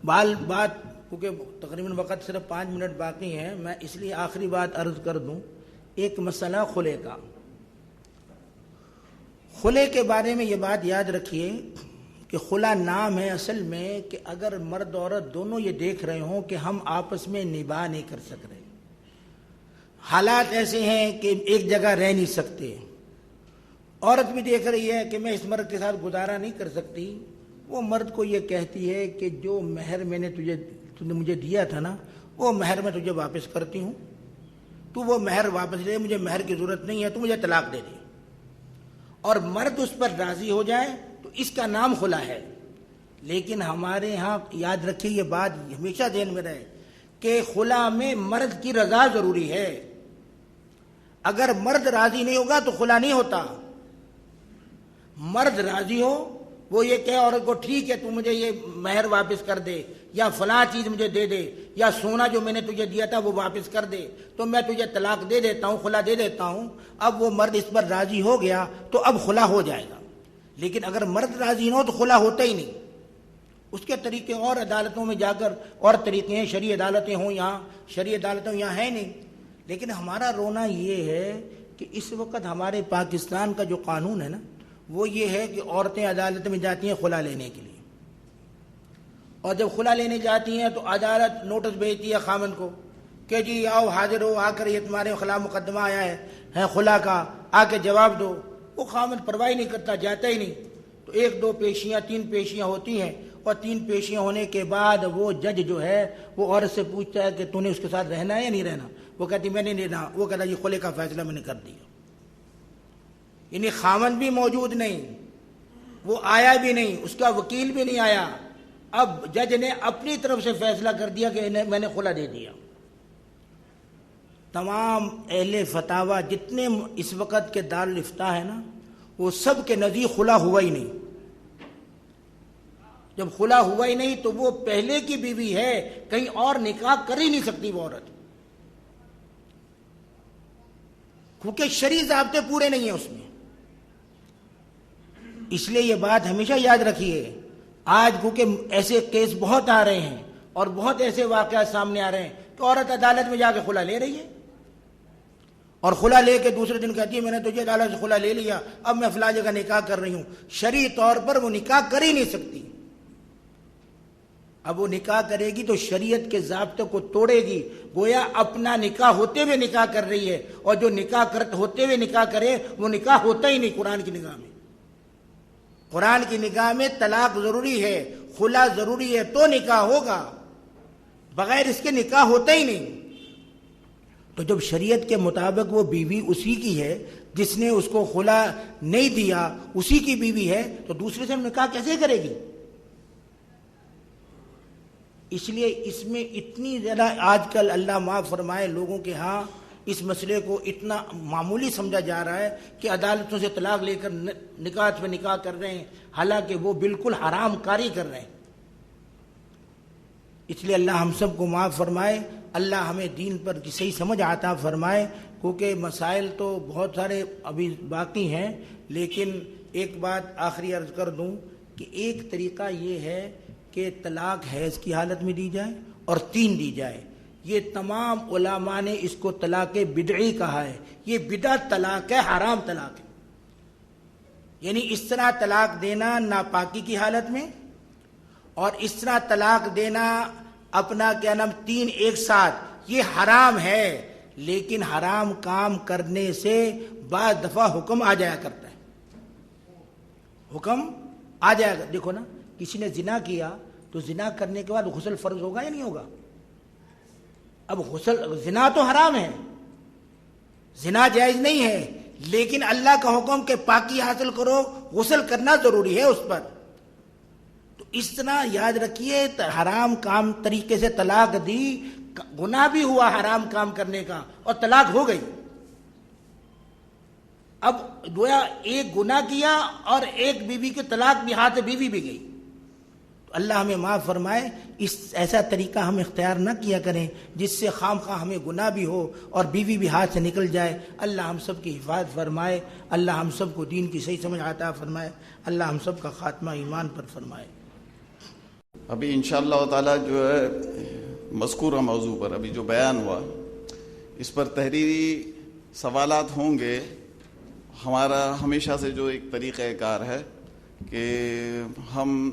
بات کیونکہ تقریباً وقت صرف 5 منٹ باقی ہیں، میں اس لیے آخری بات عرض کر دوں. ایک مسئلہ خلے کا. خلے کے بارے میں یہ بات یاد رکھیے کہ خلا نام ہے اصل میں کہ اگر مرد عورت دونوں یہ دیکھ رہے ہوں کہ ہم آپس میں نباہ نہیں کر سک رہے، حالات ایسے ہیں کہ ایک جگہ رہ نہیں سکتے، عورت بھی دیکھ رہی ہے کہ میں اس مرد کے ساتھ گزارا نہیں کر سکتی، وہ مرد کو یہ کہتی ہے کہ جو مہر میں نے تم نے مجھے دیا تھا نا، وہ مہر میں تجھے واپس کرتی ہوں، تو وہ مہر واپس لے، مجھے مہر کی ضرورت نہیں ہے، تو مجھے طلاق دے دی. اور مرد اس پر راضی ہو جائے تو اس کا نام خلا ہے. لیکن ہمارے ہاں یاد رکھیے یہ بات ہمیشہ ذہن میں رہے کہ خلا میں مرد کی رضا ضروری ہے. اگر مرد راضی نہیں ہوگا تو خلا نہیں ہوتا. مرد راضی ہو، وہ یہ کہے عورت کو ٹھیک ہے تو مجھے یہ مہر واپس کر دے، یا فلاں چیز مجھے دے دے، یا سونا جو میں نے تجھے دیا تھا وہ واپس کر دے، تو میں تجھے طلاق دے دیتا ہوں، خلا دے دیتا ہوں. اب وہ مرد اس پر راضی ہو گیا تو اب خلا ہو جائے گا. لیکن اگر مرد راضی نہ ہو تو خلا ہوتا ہی نہیں. اس کے طریقے اور عدالتوں میں جا کر اور طریقے ہیں، شرعی عدالتیں ہوں یہاں، شرعی عدالتیں یہاں ہیں نہیں. لیکن ہمارا رونا یہ ہے کہ اس وقت ہمارے پاکستان کا جو قانون ہے نا، وہ یہ ہے کہ عورتیں عدالت میں جاتی ہیں خلا لینے کے لیے، اور جب خلا لینے جاتی ہیں تو عدالت نوٹس بھیجتی ہے خامند کو کہ جی آؤ حاضر ہو، آ کر یہ تمہارے خلاف مقدمہ آیا ہے خلا کا، آ کے جواب دو. وہ خامند پرواہ نہیں کرتا، جاتا ہی نہیں. تو 1 2 پیشیاں 3 پیشیاں ہوتی ہیں، اور 3 پیشیاں ہونے کے بعد وہ جج جو ہے وہ عورت سے پوچھتا ہے کہ تو نے اس کے ساتھ رہنا ہے یا نہیں رہنا. وہ کہتی میں نے نہیں رہنا. وہ کہتا یہ خلے کا فیصلہ میں نے کر دیا. یعنی خامند بھی موجود نہیں، وہ آیا بھی نہیں، اس کا وکیل بھی نہیں آیا. اب جج نے اپنی طرف سے فیصلہ کر دیا کہ میں نے خلا دے دیا. تمام اہل فتاوی جتنے اس وقت کے دارالافتاء ہے نا، وہ سب کے نزدیک خلا ہوا ہی نہیں. جب خلا ہوا ہی نہیں تو وہ پہلے کی بیوی ہے، کہیں اور نکاح کر ہی نہیں سکتی وہ عورت، کیونکہ شرعی ضابطے پورے نہیں ہیں اس میں. اس لیے یہ بات ہمیشہ یاد رکھیے. آج کیونکہ ایسے کیس بہت آ رہے ہیں اور بہت ایسے واقعات سامنے آ رہے ہیں کہ عورت عدالت میں جا کے خلا لے رہی ہے، اور خلا لے کے دوسرے دن کہتی ہے میں نے تجھے عدالت سے خلا لے لیا، اب میں فلاں جگہ نکاح کر رہی ہوں. شرعی طور پر وہ نکاح کر ہی نہیں سکتی. اب وہ نکاح کرے گی تو شریعت کے ضابطے کو توڑے گی، گویا اپنا نکاح ہوتے ہوئے نکاح کر رہی ہے، اور جو نکاح ہوتے ہوئے نکاح کرے وہ نکاح ہوتا ہی نہیں. قرآن کی نگاہ میں، قرآن کی نگاہ میں طلاق ضروری ہے، خلا ضروری ہے تو نکاح ہوگا، بغیر اس کے نکاح ہوتا ہی نہیں. تو جب شریعت کے مطابق وہ بیوی اسی کی ہے جس نے اس کو خلا نہیں دیا، اسی کی بیوی ہے، تو دوسرے سے نکاح کیسے کرے گی؟ اس لیے اس میں اتنی زیادہ آج کل اللہ معاف فرمائے لوگوں کے ہاں اس مسئلے کو اتنا معمولی سمجھا جا رہا ہے کہ عدالتوں سے طلاق لے کر نکاح پہ نکاح کر رہے ہیں، حالانکہ وہ بالکل حرام کاری کر رہے ہیں. اس لیے اللہ ہم سب کو معاف فرمائے، اللہ ہمیں دین پر صحیح سمجھ عطا فرمائے. کیونکہ مسائل تو بہت سارے ابھی باقی ہیں، لیکن ایک بات آخری عرض کر دوں کہ ایک طریقہ یہ ہے کہ طلاق حیض کی حالت میں دی جائے اور 3 دی جائے. یہ تمام علماء نے اس کو طلاق بدعی کہا ہے. یہ بدعت طلاق ہے، حرام طلاق ہے. یعنی اس طرح طلاق دینا ناپاکی کی حالت میں، اور اس طرح طلاق دینا اپنا 3 ایک ساتھ، یہ حرام ہے. لیکن حرام کام کرنے سے بعض دفعہ حکم آ جایا کرتا ہے، حکم آ جائے گا. دیکھو نا، کسی نے زنا کیا تو زنا کرنے کے بعد غسل فرض ہوگا یا نہیں ہوگا؟ اب زنا تو حرام ہے، زنا جائز نہیں ہے، لیکن اللہ کا حکم کہ پاکی حاصل کرو، غسل کرنا ضروری ہے اس پر. تو اس طرح یاد رکھیے، حرام کام طریقے سے طلاق دی، گناہ بھی ہوا حرام کام کرنے کا، اور طلاق ہو گئی. اب گویا ایک گناہ کیا اور ایک بیوی کے طلاق بھی ہاتھ سے بیوی بھی گئی. تو اللہ ہمیں معاف فرمائے، ایسا طریقہ ہم اختیار نہ کیا کریں جس سے خام خواہ ہمیں گناہ بھی ہو اور بیوی بھی ہاتھ سے نکل جائے. اللہ ہم سب کی حفاظت فرمائے، اللہ ہم سب کو دین کی صحیح سمجھ عطا فرمائے، اللہ ہم سب کا خاتمہ ایمان پر فرمائے. ابھی انشاءاللہ تعالی جو ہے مذکورہ موضوع پر ابھی جو بیان ہوا اس پر تحریری سوالات ہوں گے. ہمارا ہمیشہ سے جو ایک طریقہ کار ہے کہ ہم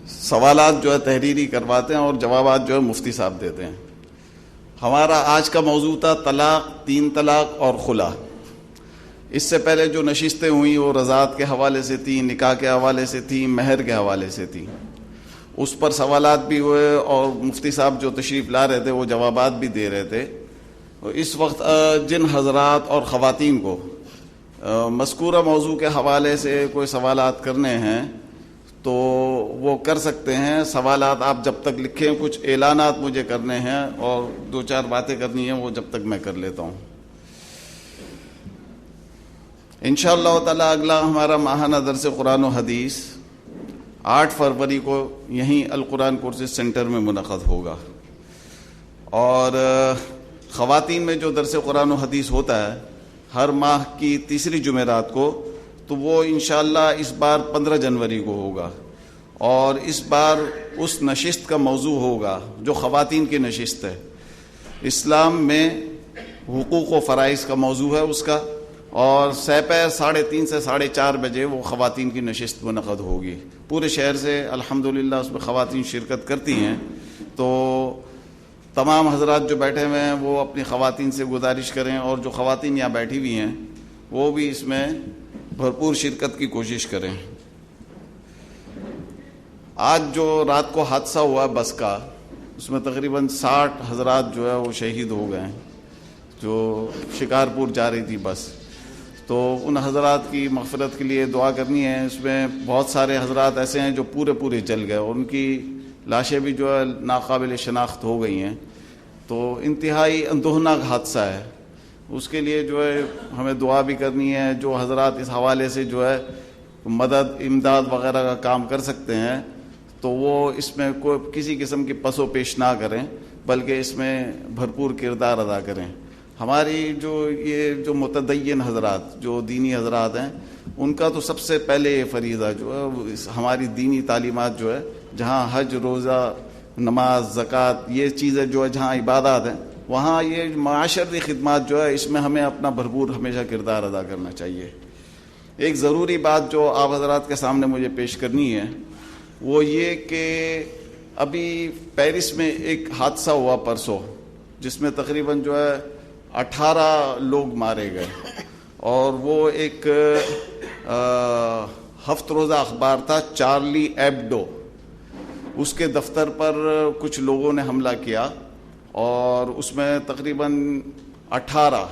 سوالات جو ہے تحریری کرواتے ہیں اور جوابات جو ہے مفتی صاحب دیتے ہیں. ہمارا آج کا موضوع تھا طلاق، 3 طلاق اور خلا. اس سے پہلے جو نشستیں ہوئیں وہ رضاعت کے حوالے سے تھیں، نکاح کے حوالے سے تھیں، مہر کے حوالے سے تھیں. اس پر سوالات بھی ہوئے اور مفتی صاحب جو تشریف لا رہے تھے وہ جوابات بھی دے رہے تھے. اس وقت جن حضرات اور خواتین کو مذکورہ موضوع کے حوالے سے کوئی سوالات کرنے ہیں تو وہ کر سکتے ہیں. سوالات آپ جب تک لکھیں، کچھ اعلانات مجھے کرنے ہیں اور 2-4 باتیں کرنی ہیں، وہ جب تک میں کر لیتا ہوں. انشاءاللہ تعالی اگلا ہمارا ماہانہ درس قرآن و حدیث 8 فروری کو یہیں القرآن کورسز سینٹر میں منعقد ہوگا. اور خواتین میں جو درس قرآن و حدیث ہوتا ہے ہر ماہ کی تیسری جمعرات کو، تو وہ انشاءاللہ اس بار 15 جنوری کو ہوگا. اور اس بار اس نشست کا موضوع ہوگا جو خواتین کی نشست ہے. اسلام میں حقوق و فرائض کا موضوع ہے اس کا، اور سپہر 3:30 سے 4:30 بجے وہ خواتین کی نشست منعقد ہوگی. پورے شہر سے الحمدللہ اس میں خواتین شرکت کرتی ہیں. تو تمام حضرات جو بیٹھے ہوئے ہیں وہ اپنی خواتین سے گزارش کریں، اور جو خواتین یہاں بیٹھی ہوئی ہیں وہ بھی اس میں بھرپور شرکت کی کوشش کریں. آج جو رات کو حادثہ ہوا بس کا، اس میں تقریباً 60 حضرات جو ہے وہ شہید ہو گئے ہیں، جو شکارپور جا رہی تھی بس. تو ان حضرات کی مغفرت کے لیے دعا کرنی ہے. اس میں بہت سارے حضرات ایسے ہیں جو پورے جل گئے اور ان کی لاشیں بھی جو ہے ناقابل شناخت ہو گئی ہیں. تو انتہائی اندوہناک حادثہ ہے. اس کے لیے جو ہے ہمیں دعا بھی کرنی ہے. جو حضرات اس حوالے سے جو ہے مدد، امداد وغیرہ کا کام کر سکتے ہیں تو وہ اس میں کوئی کسی قسم کی پس و پیش نہ کریں، بلکہ اس میں بھرپور کردار ادا کریں. ہماری جو متدین حضرات، جو دینی حضرات ہیں، ان کا تو سب سے پہلے یہ فریضہ جو ہے ہماری دینی تعلیمات جو ہے، جہاں حج، روزہ، نماز، زکوٰۃ، یہ چیزیں جو ہے جہاں عبادات ہیں، وہاں یہ معاشرتی خدمات جو ہے اس میں ہمیں اپنا بھرپور ہمیشہ کردار ادا کرنا چاہیے. ایک ضروری بات جو آپ حضرات کے سامنے مجھے پیش کرنی ہے وہ یہ کہ ابھی پیرس میں ایک حادثہ ہوا پرسوں، جس میں تقریباً جو ہے 18 لوگ مارے گئے. اور وہ ایک ہفت روزہ اخبار تھا چارلی ایبڈو، اس کے دفتر پر کچھ لوگوں نے حملہ کیا اور اس میں تقریباً 18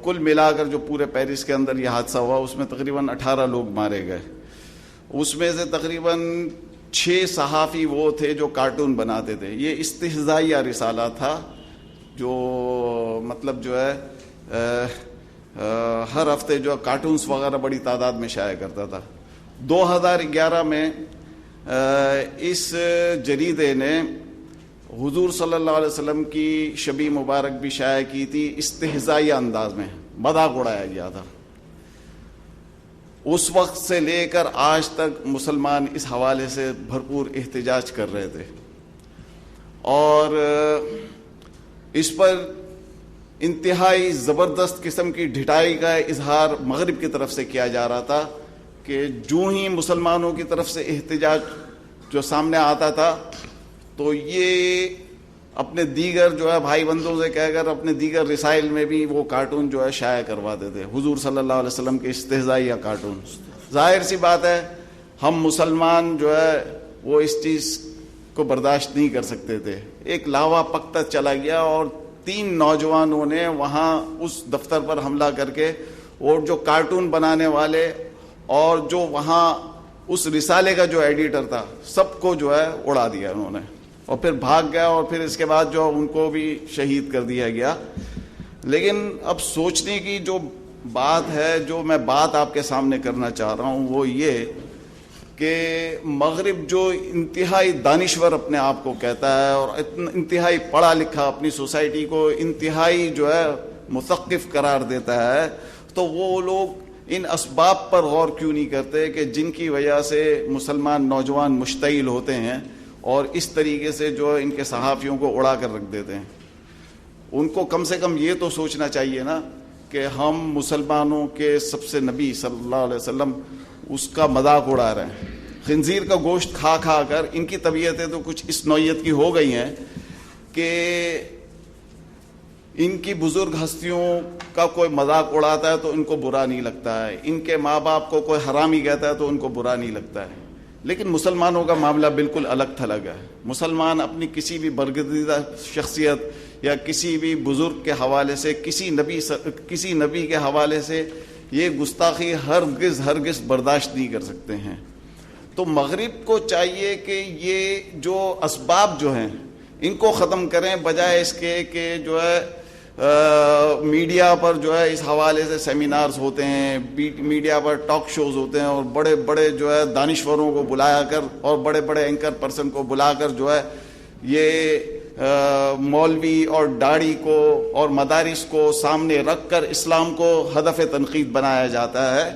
کل ملا کر جو پورے پیرس کے اندر یہ حادثہ ہوا اس میں تقریباً 18 لوگ مارے گئے. اس میں سے تقریباً 6 صحافی وہ تھے جو کارٹون بناتے تھے. یہ استہزائیہ رسالہ تھا جو مطلب جو ہے ہر ہفتے جو کارٹونز وغیرہ بڑی تعداد میں شائع کرتا تھا. 2011 میں اس جریدے نے حضور صلی اللہ علیہ وسلم کی شبی مبارک بھی شائع کی تھی، استہزائیہ انداز میں مذاق اڑایا گیا تھا. اس وقت سے لے کر آج تک مسلمان اس حوالے سے بھرپور احتجاج کر رہے تھے اور اس پر انتہائی زبردست قسم کی ڈھٹائی کا اظہار مغرب کی طرف سے کیا جا رہا تھا کہ جو ہی مسلمانوں کی طرف سے احتجاج جو سامنے آتا تھا تو یہ اپنے دیگر جو ہے بھائی بندوں سے کہہ کر اپنے دیگر رسائل میں بھی وہ کارٹون جو ہے شائع کرواتے تھے، حضور صلی اللہ علیہ وسلم کے استہزائیہ کارٹون. ظاہر سی بات ہے ہم مسلمان جو ہے وہ اس چیز کو برداشت نہیں کر سکتے تھے. ایک لاوا پکتا چلا گیا اور 3 نوجوانوں نے وہاں اس دفتر پر حملہ کر کے اور جو کارٹون بنانے والے اور جو وہاں اس رسالے کا جو ایڈیٹر تھا سب کو جو ہے اڑا دیا انہوں نے اور پھر بھاگ گیا اور پھر اس کے بعد جو ان کو بھی شہید کر دیا گیا. لیکن اب سوچنے کی جو بات ہے جو میں بات آپ کے سامنے کرنا چاہ رہا ہوں وہ یہ کہ مغرب جو انتہائی دانشور اپنے آپ کو کہتا ہے اور انتہائی پڑھا لکھا اپنی سوسائٹی کو انتہائی جو ہے مثقف قرار دیتا ہے، تو وہ لوگ ان اسباب پر غور کیوں نہیں کرتے کہ جن کی وجہ سے مسلمان نوجوان مشتعل ہوتے ہیں اور اس طریقے سے جو ان کے صحافیوں کو اڑا کر رکھ دیتے ہیں. ان کو کم سے کم یہ تو سوچنا چاہیے نا کہ ہم مسلمانوں کے سب سے نبی صلی اللہ علیہ وسلم اس کا مذاق اڑا رہے ہیں. خنزیر کا گوشت کھا کھا کر ان کی طبیعتیں تو کچھ اس نوعیت کی ہو گئی ہیں کہ ان کی بزرگ ہستیوں کا کوئی مذاق اڑاتا ہے تو ان کو برا نہیں لگتا ہے، ان کے ماں باپ کو کوئی حرامی کہتا ہے تو ان کو برا نہیں لگتا ہے. لیکن مسلمانوں کا معاملہ بالکل الگ تھلگ ہے. مسلمان اپنی کسی بھی برگزیدہ شخصیت یا کسی بھی بزرگ کے حوالے سے کسی نبی کے حوالے سے یہ گستاخی ہرگز برداشت نہیں کر سکتے ہیں. تو مغرب کو چاہیے کہ یہ جو اسباب جو ہیں ان کو ختم کریں، بجائے اس کے کہ جو ہے میڈیا پر جو ہے اس حوالے سے سیمینارز ہوتے ہیں، میڈیا پر ٹاک شوز ہوتے ہیں اور بڑے بڑے جو ہے دانشوروں کو بلایا کر اور بڑے بڑے اینکر پرسن کو بلا کر جو ہے یہ مولوی اور داڑھی کو اور مدارس کو سامنے رکھ کر اسلام کو ہدف تنقید بنایا جاتا ہے.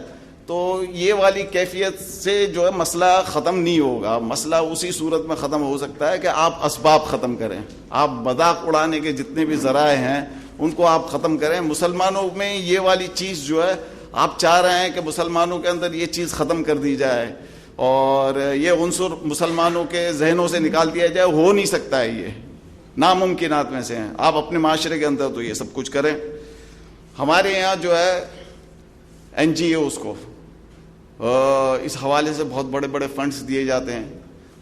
تو یہ والی کیفیت سے جو ہے مسئلہ ختم نہیں ہوگا. مسئلہ اسی صورت میں ختم ہو سکتا ہے کہ آپ اسباب ختم کریں، آپ مذاق اڑانے کے جتنے بھی ذرائع ہیں ان کو آپ ختم کریں. مسلمانوں میں یہ والی چیز جو ہے آپ چاہ رہے ہیں کہ مسلمانوں کے اندر یہ چیز ختم کر دی جائے اور یہ عنصر مسلمانوں کے ذہنوں سے نکال دیا جائے. ہو نہیں سکتا ہے، یہ ناممکنات میں سے ہیں. آپ اپنے معاشرے کے اندر تو یہ سب کچھ کریں. ہمارے یہاں جو ہے این جی اوز کو اس حوالے سے بہت بڑے بڑے فنڈز دیے جاتے ہیں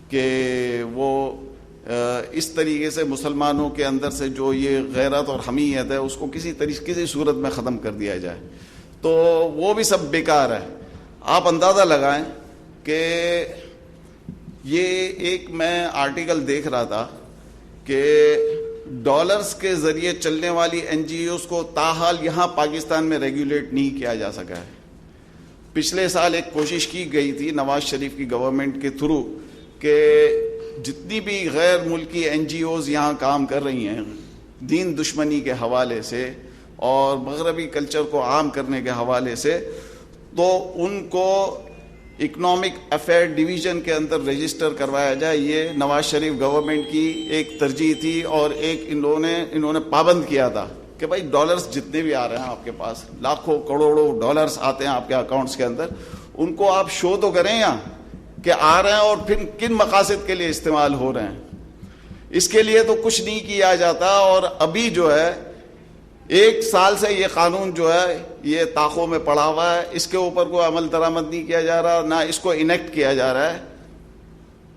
کہ وہ اس طریقے سے مسلمانوں کے اندر سے جو یہ غیرت اور حمیت ہے اس کو کسی صورت میں ختم کر دیا جائے. تو وہ بھی سب بیکار ہے. آپ اندازہ لگائیں کہ یہ ایک میں آرٹیکل دیکھ رہا تھا کہ ڈالرز کے ذریعے چلنے والی این جی اوز کو تاحال یہاں پاکستان میں ریگولیٹ نہیں کیا جا سکا ہے. پچھلے سال ایک کوشش کی گئی تھی نواز شریف کی گورنمنٹ کے تھرو کہ جتنی بھی غیر ملکی این جی اوز یہاں کام کر رہی ہیں دین دشمنی کے حوالے سے اور مغربی کلچر کو عام کرنے کے حوالے سے، تو ان کو اکنامک افیئر ڈویژن کے اندر رجسٹر کروایا جائے. یہ نواز شریف گورنمنٹ کی ایک ترجیح تھی اور ایک انہوں نے پابند کیا تھا کہ بھائی ڈالرز جتنے بھی آ رہے ہیں آپ کے پاس، لاکھوں کروڑوں ڈالرز آتے ہیں آپ کے اکاؤنٹس کے اندر، ان کو آپ شو تو کریں یہاں کہ آ رہے ہیں اور پھر کن مقاصد کے لیے استعمال ہو رہے ہیں. اس کے لیے تو کچھ نہیں کیا جاتا. اور ابھی جو ہے 1 سال سے یہ قانون جو ہے یہ طاقوں میں پڑا ہوا ہے، اس کے اوپر کوئی عمل درآمد نہیں کیا جا رہا، نہ اس کو انیکٹ کیا جا رہا ہے.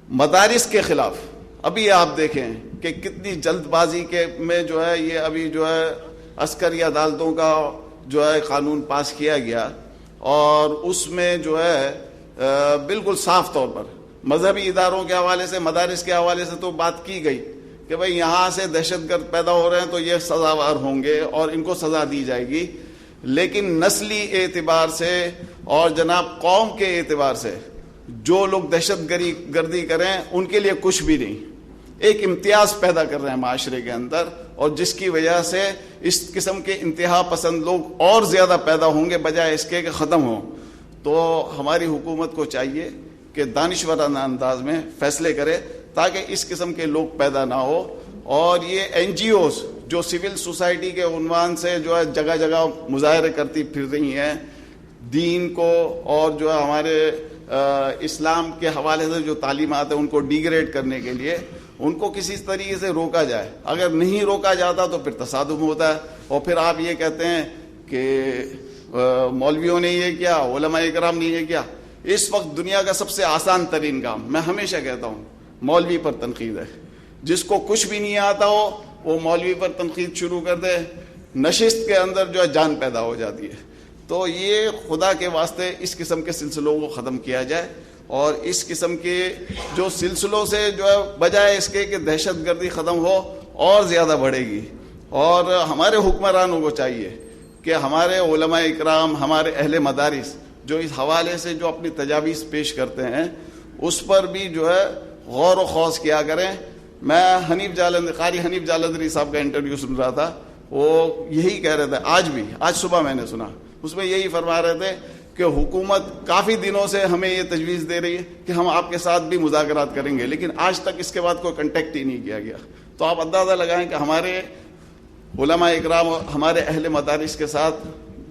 مدارس کے خلاف ابھی آپ دیکھیں کہ کتنی جلد بازی میں جو ہے یہ ابھی جو ہے عسکری عدالتوں کا جو ہے قانون پاس کیا گیا اور اس میں جو ہے بالکل صاف طور پر مذہبی اداروں کے حوالے سے مدارس کے حوالے سے تو بات کی گئی کہ بھئی یہاں سے دہشت گرد پیدا ہو رہے ہیں تو یہ سزاوار ہوں گے اور ان کو سزا دی جائے گی. لیکن نسلی اعتبار سے اور جناب قوم کے اعتبار سے جو لوگ دہشت گردی کریں ان کے لیے کچھ بھی نہیں. ایک امتیاز پیدا کر رہے ہیں معاشرے کے اندر اور جس کی وجہ سے اس قسم کے انتہا پسند لوگ اور زیادہ پیدا ہوں گے بجائے اس کے کہ ختم ہوں. تو ہماری حکومت کو چاہیے کہ دانشورانہ انداز میں فیصلے کرے تاکہ اس قسم کے لوگ پیدا نہ ہو. اور یہ این جی اوز جو سول سوسائٹی کے عنوان سے جو ہے جگہ جگہ مظاہرے کرتی پھر رہی ہیں دین کو اور جو ہے ہمارے اسلام کے حوالے سے جو تعلیمات ہیں ان کو ڈیگریڈ کرنے کے لیے، ان کو کسی طریقے سے روکا جائے. اگر نہیں روکا جاتا تو پھر تصادم ہوتا ہے اور پھر آپ یہ کہتے ہیں کہ مولویوں نے یہ کیا، علماء کرام نے یہ کیا. اس وقت دنیا کا سب سے آسان ترین کام میں ہمیشہ کہتا ہوں مولوی پر تنقید ہے. جس کو کچھ بھی نہیں آتا ہو وہ مولوی پر تنقید شروع کر دے، نشست کے اندر جو ہے جان پیدا ہو جاتی ہے. تو یہ خدا کے واسطے اس قسم کے سلسلوں کو ختم کیا جائے اور اس قسم کے جو سلسلوں سے جو ہے بجائے اس کے کہ دہشت گردی ختم ہو اور زیادہ بڑھے گی. اور ہمارے حکمرانوں کو چاہیے کہ ہمارے علماء اکرام، ہمارے اہل مدارس جو اس حوالے سے جو اپنی تجاویز پیش کرتے ہیں اس پر بھی جو ہے غور و خوض کیا کریں. میں قاری حنیف جالندری صاحب کا انٹرویو سن رہا تھا، وہ یہی کہہ رہے تھے، آج صبح میں نے سنا، اس میں یہی فرما رہے تھے کہ حکومت کافی دنوں سے ہمیں یہ تجویز دے رہی ہے کہ ہم آپ کے ساتھ بھی مذاکرات کریں گے، لیکن آج تک اس کے بعد کوئی کنٹیکٹ ہی نہیں کیا گیا. تو آپ اندازہ لگائیں کہ ہمارے علماء اکرام اور ہمارے اہل مدارس کے ساتھ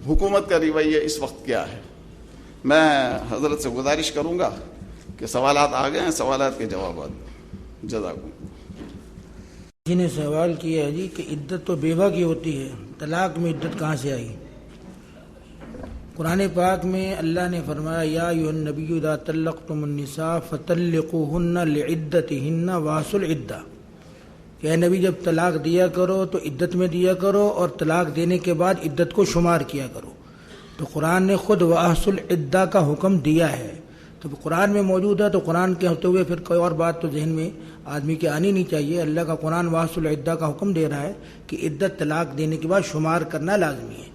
حکومت کا رویہ اس وقت کیا ہے. میں حضرت سے گزارش کروں گا کہ سوالات آ گئے ہیں، سوالات کے جوابات. جزاکم. جی نے سوال کیا ہے جی کہ عدت تو بیوہ کی ہوتی ہے، طلاق میں عدت کہاں سے آئی؟ قرآن پاک میں اللہ نے فرمایا یا ایھا النبی اذا طلقتم النساء فطلقوہن لعدتہن واحصوا العدہ، کہ اے نبی جب طلاق دیا کرو تو عدت میں دیا کرو اور طلاق دینے کے بعد عدت کو شمار کیا کرو. تو قرآن نے خود واحصوا العدہ کا حکم دیا ہے. تو قرآن میں موجود ہے تو قرآن کے ہوتے ہوئے پھر کوئی اور بات تو ذہن میں آدمی کے آنی نہیں چاہیے. اللہ کا قرآن واحصوا العدہ کا حکم دے رہا ہے کہ عدت طلاق دینے کے بعد شمار کرنا لازمی ہے.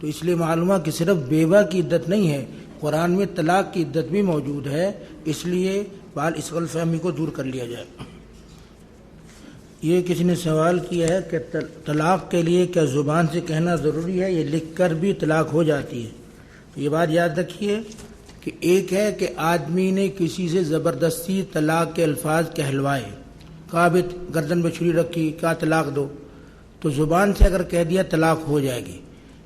تو اس لیے معلوم ہے کہ صرف بیوہ کی عدت نہیں ہے، قرآن میں طلاق کی عدت بھی موجود ہے. اس لیے اس غلط فہمی کو دور کر لیا جائے. یہ کسی نے سوال کیا ہے کہ طلاق کے لیے کیا زبان سے کہنا ضروری ہے، یہ لکھ کر بھی طلاق ہو جاتی ہے؟ تو یہ بات یاد رکھیے کہ ایک ہے کہ آدمی نے کسی سے زبردستی طلاق کے الفاظ کہلوائے، کہا بھی گردن پہ چھری رکھی، کہا طلاق دو، تو زبان سے اگر کہہ دیا طلاق ہو جائے گی.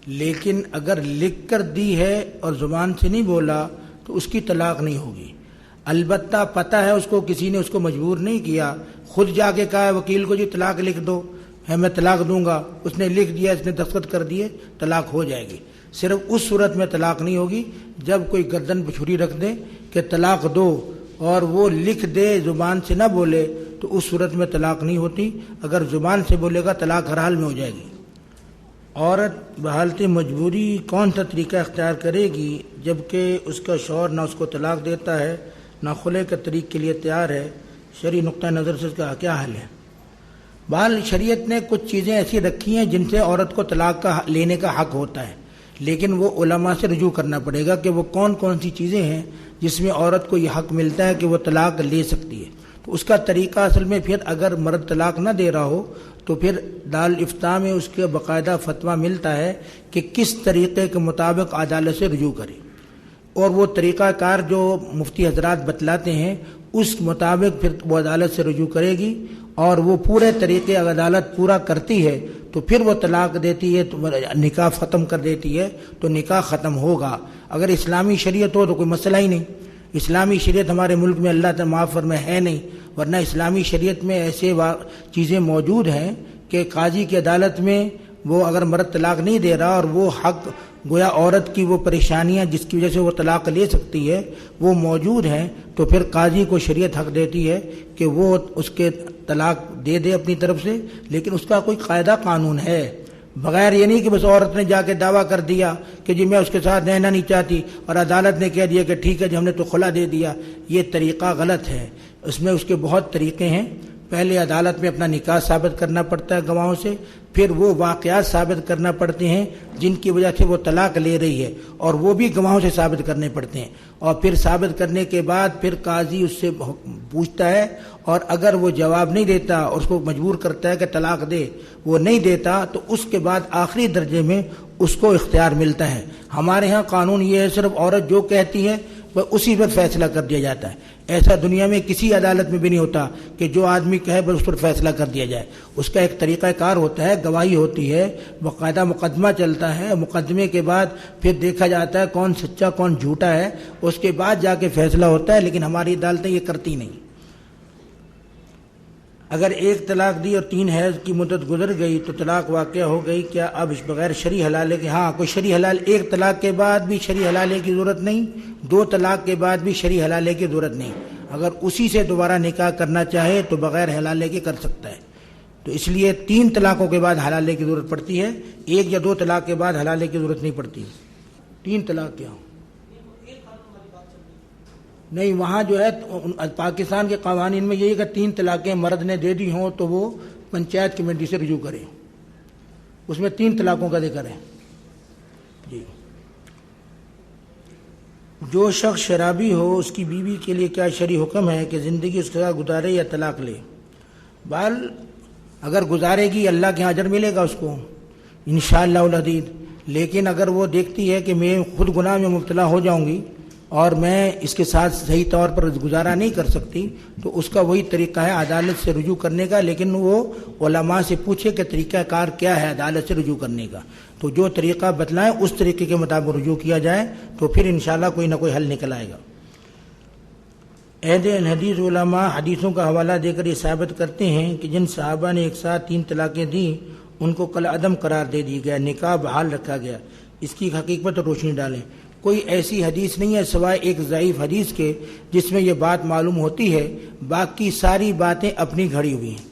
لیکن اگر لکھ کر دی ہے اور زبان سے نہیں بولا تو اس کی طلاق نہیں ہوگی. البتہ پتہ ہے اس کو، کسی نے اس کو مجبور نہیں کیا، خود جا کے کہا وکیل کو جی طلاق لکھ دو ہے، میں طلاق دوں گا، اس نے لکھ دیا، اس نے دستخط کر دیے، طلاق ہو جائے گی. صرف اس صورت میں طلاق نہیں ہوگی جب کوئی گردن پہ چھری رکھ دے کہ طلاق دو اور وہ لکھ دے، زبان سے نہ بولے، تو اس صورت میں طلاق نہیں ہوتی. اگر زبان سے بولے گا طلاق ہر حال میں ہو جائے گی. عورت بحالت مجبوری کون سا طریقہ اختیار کرے گی جبکہ اس کا شوہر نہ اس کو طلاق دیتا ہے نہ خلع کے طریق کے لیے تیار ہے؟ شرعی نقطہ نظر سے اس کا کیا حل ہے؟ بہرحال شریعت نے کچھ چیزیں ایسی رکھی ہیں جن سے عورت کو طلاق کا لینے کا حق ہوتا ہے، لیکن وہ علماء سے رجوع کرنا پڑے گا کہ وہ کون کون سی چیزیں ہیں جس میں عورت کو یہ حق ملتا ہے کہ وہ طلاق لے سکتی ہے. تو اس کا طریقہ اصل میں پھر اگر مرد طلاق نہ دے رہا ہو تو پھر دارالفتاء میں اس کے باقاعدہ فتویٰ ملتا ہے کہ کس طریقے کے مطابق عدالت سے رجوع کرے، اور وہ طریقہ کار جو مفتی حضرات بتلاتے ہیں اس مطابق پھر وہ عدالت سے رجوع کرے گی، اور وہ پورے طریقے عدالت پورا کرتی ہے تو پھر وہ طلاق دیتی ہے، تو نکاح ختم کر دیتی ہے تو نکاح ختم ہوگا. اگر اسلامی شریعت ہو تو کوئی مسئلہ ہی نہیں. اسلامی شریعت ہمارے ملک میں اللہ تعالیٰ معاف فرمائے ہے نہیں، ورنہ اسلامی شریعت میں ایسے چیزیں موجود ہیں کہ قاضی کی عدالت میں وہ اگر مرد طلاق نہیں دے رہا اور وہ حق گویا عورت کی وہ پریشانیاں جس کی وجہ سے وہ طلاق لے سکتی ہے وہ موجود ہیں، تو پھر قاضی کو شریعت حق دیتی ہے کہ وہ اس کے طلاق دے دے اپنی طرف سے، لیکن اس کا کوئی قاعدہ قانون ہے. بغیر یہ نہیں کہ بس عورت نے جا کے دعویٰ کر دیا کہ جی میں اس کے ساتھ رہنا نہیں چاہتی اور عدالت نے کہہ دیا کہ ٹھیک ہے جی ہم نے تو خلا دے دیا. یہ طریقہ غلط ہے. اس میں اس کے بہت طریقے ہیں. پہلے عدالت میں اپنا نکاح ثابت کرنا پڑتا ہے گواہوں سے، پھر وہ واقعات ثابت کرنا پڑتے ہیں جن کی وجہ سے وہ طلاق لے رہی ہے، اور وہ بھی گواہوں سے ثابت کرنے پڑتے ہیں. اور پھر ثابت کرنے کے بعد پھر قاضی اس سے پوچھتا ہے، اور اگر وہ جواب نہیں دیتا اور اس کو مجبور کرتا ہے کہ طلاق دے، وہ نہیں دیتا تو اس کے بعد آخری درجے میں اس کو اختیار ملتا ہے. ہمارے ہاں قانون یہ ہے صرف عورت جو کہتی ہے وہ اسی پر فیصلہ کر دیا جاتا ہے. ایسا دنیا میں کسی عدالت میں بھی نہیں ہوتا کہ جو آدمی کہے بس اس پر فیصلہ کر دیا جائے. اس کا ایک طریقہ کار ہوتا ہے، گواہی ہوتی ہے، باقاعدہ مقدمہ چلتا ہے، مقدمے کے بعد پھر دیکھا جاتا ہے کون سچا کون جھوٹا ہے، اس کے بعد جا کے فیصلہ ہوتا ہے. لیکن ہماری عدالتیں یہ کرتی نہیں. اگر ایک طلاق دی اور 3 حیض کی مدت گزر گئی تو طلاق واقع ہو گئی، کیا اب بغیر شرعی حلالے کے؟ ہاں، کوئی شرعی حلال ایک طلاق کے بعد بھی شرعی حلالے کی ضرورت نہیں، 2 طلاق کے بعد بھی شرعی حلالے کی ضرورت نہیں. اگر اسی سے دوبارہ نکاح کرنا چاہے تو بغیر حلالے کے کر سکتا ہے. تو اس لیے 3 طلاقوں کے بعد حلالے کی ضرورت پڑتی ہے، 1 یا 2 طلاق کے بعد حلالے کی ضرورت نہیں پڑتی. 3 طلاق کیا ہو نہیں، وہاں جو ہے پاکستان کے قوانین میں یہی کہ 3 طلاقیں مرد نے دے دی ہوں تو وہ پنچایت کمیٹی سے رجوع کرے، اس میں 3 طلاقوں کا ذکر ہے. جو شخص شرابی ہو اس کی بیوی کے لیے کیا شرعی حکم ہے کہ زندگی اس کے ساتھ گزارے یا طلاق لے؟ بال اگر گزارے گی اللہ کے اجر ملے گا اس کو انشاءاللہ العزیز، لیکن اگر وہ دیکھتی ہے کہ میں خود گناہ میں مبتلا ہو جاؤں گی اور میں اس کے ساتھ صحیح طور پر گزارا نہیں کر سکتی تو اس کا وہی طریقہ ہے عدالت سے رجوع کرنے کا، لیکن وہ علماء سے پوچھے کہ طریقہ کار کیا ہے عدالت سے رجوع کرنے کا، تو جو طریقہ بتلائیں اس طریقے کے مطابق رجوع کیا جائے تو پھر انشاءاللہ کوئی نہ کوئی حل نکل آئے گا۔ اہل حدیث علماء حدیثوں کا حوالہ دے کر یہ ثابت کرتے ہیں کہ جن صحابہ نے ایک ساتھ 3 طلاقیں دیں ان کو کل عدم قرار دے دی گیا، نکاح بحال رکھا گیا، اس کی حقیقت پر روشنی ڈالیں۔ کوئی ایسی حدیث نہیں ہے سوائے ایک ضعیف حدیث کے جس میں یہ بات معلوم ہوتی ہے، باقی ساری باتیں اپنی گھڑی ہوئی ہیں۔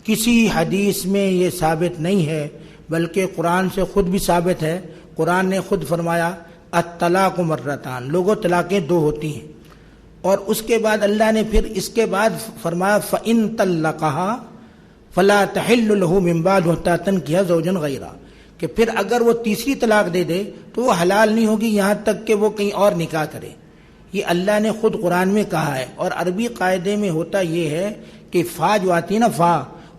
کسی حدیث میں یہ ثابت نہیں ہے، بلکہ قرآن سے خود بھی ثابت ہے۔ قرآن نے خود فرمایا الطلاق مرتان، لوگوں طلاقیں 2 ہوتی ہیں، اور اس کے بعد اللہ نے پھر اس کے بعد فرمایا فَإِن طَلَّقَهَا فَلَا تَحِلُّ لَهُ مِن بَعْدُ حَتَّىٰ تَنكِحَ زَوْجًا غَيْرَهُ، کہ پھر اگر وہ تیسری طلاق دے دے تو وہ حلال نہیں ہوگی یہاں تک کہ وہ کہیں اور نکاح کرے۔ یہ اللہ نے خود قرآن میں کہا ہے، اور عربی قاعدے میں ہوتا یہ ہے کہ فا جو آتی ہے نا، فا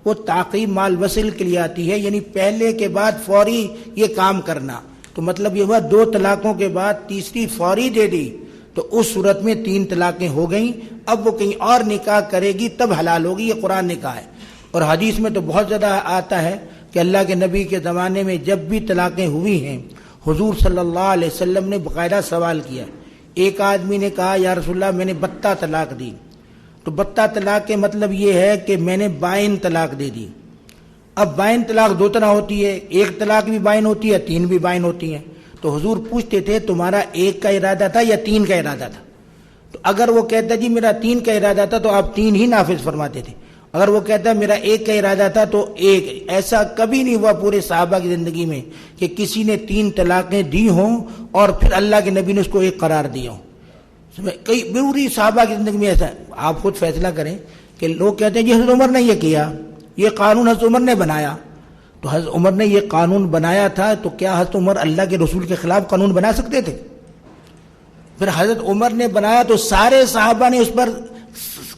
وہ تعقیب مال وصل کے لیے آتی ہے، یعنی پہلے کے بعد فوری یہ کام کرنا، تو مطلب یہ ہوا 2 طلاقوں کے بعد تیسری فوری دے دی تو اس صورت میں 3 طلاقیں ہو گئیں، اب وہ کہیں اور نکاح کرے گی تب حلال ہوگی، یہ قرآن نے کہا ہے۔ اور حدیث میں تو بہت زیادہ آتا ہے کہ اللہ کے نبی کے زمانے میں جب بھی طلاقیں ہوئی ہیں حضور صلی اللہ علیہ وسلم نے باقاعدہ سوال کیا۔ ایک آدمی نے کہا یا رسول اللہ میں نے 32 طلاق دی، تو 32 طلاق کے مطلب یہ ہے کہ میں نے 52 طلاق دے دی۔ اب 52 طلاق 2 طرح ہوتی ہے، ایک طلاق بھی 52 ہوتی ہے، 3 بھی 52 ہوتی ہیں، تو حضور پوچھتے تھے تمہارا 1 کا ارادہ تھا یا 3 کا ارادہ تھا؟ تو اگر وہ کہتا جی میرا 3 کا ارادہ تھا تو آپ 3 ہی نافذ فرماتے تھے، اگر وہ کہتا ہے میرا 1 کا ارادہ تھا تو 1۔ ایسا کبھی نہیں ہوا پورے صحابہ کی زندگی میں کہ کسی نے 3 طلاقیں دی ہوں اور پھر اللہ کے نبی نے اس کو 1 قرار دیا ہو۔ کئی پوری صحابہ کی زندگی میں ایسا ہے، آپ خود فیصلہ کریں کہ لوگ کہتے ہیں جی حضرت عمر نے یہ کیا، یہ قانون حضرت عمر نے بنایا، تو حضرت عمر نے یہ قانون بنایا تھا تو کیا حضرت عمر اللہ کے رسول کے خلاف قانون بنا سکتے تھے؟ پھر حضرت عمر نے بنایا تو سارے صحابہ نے اس پر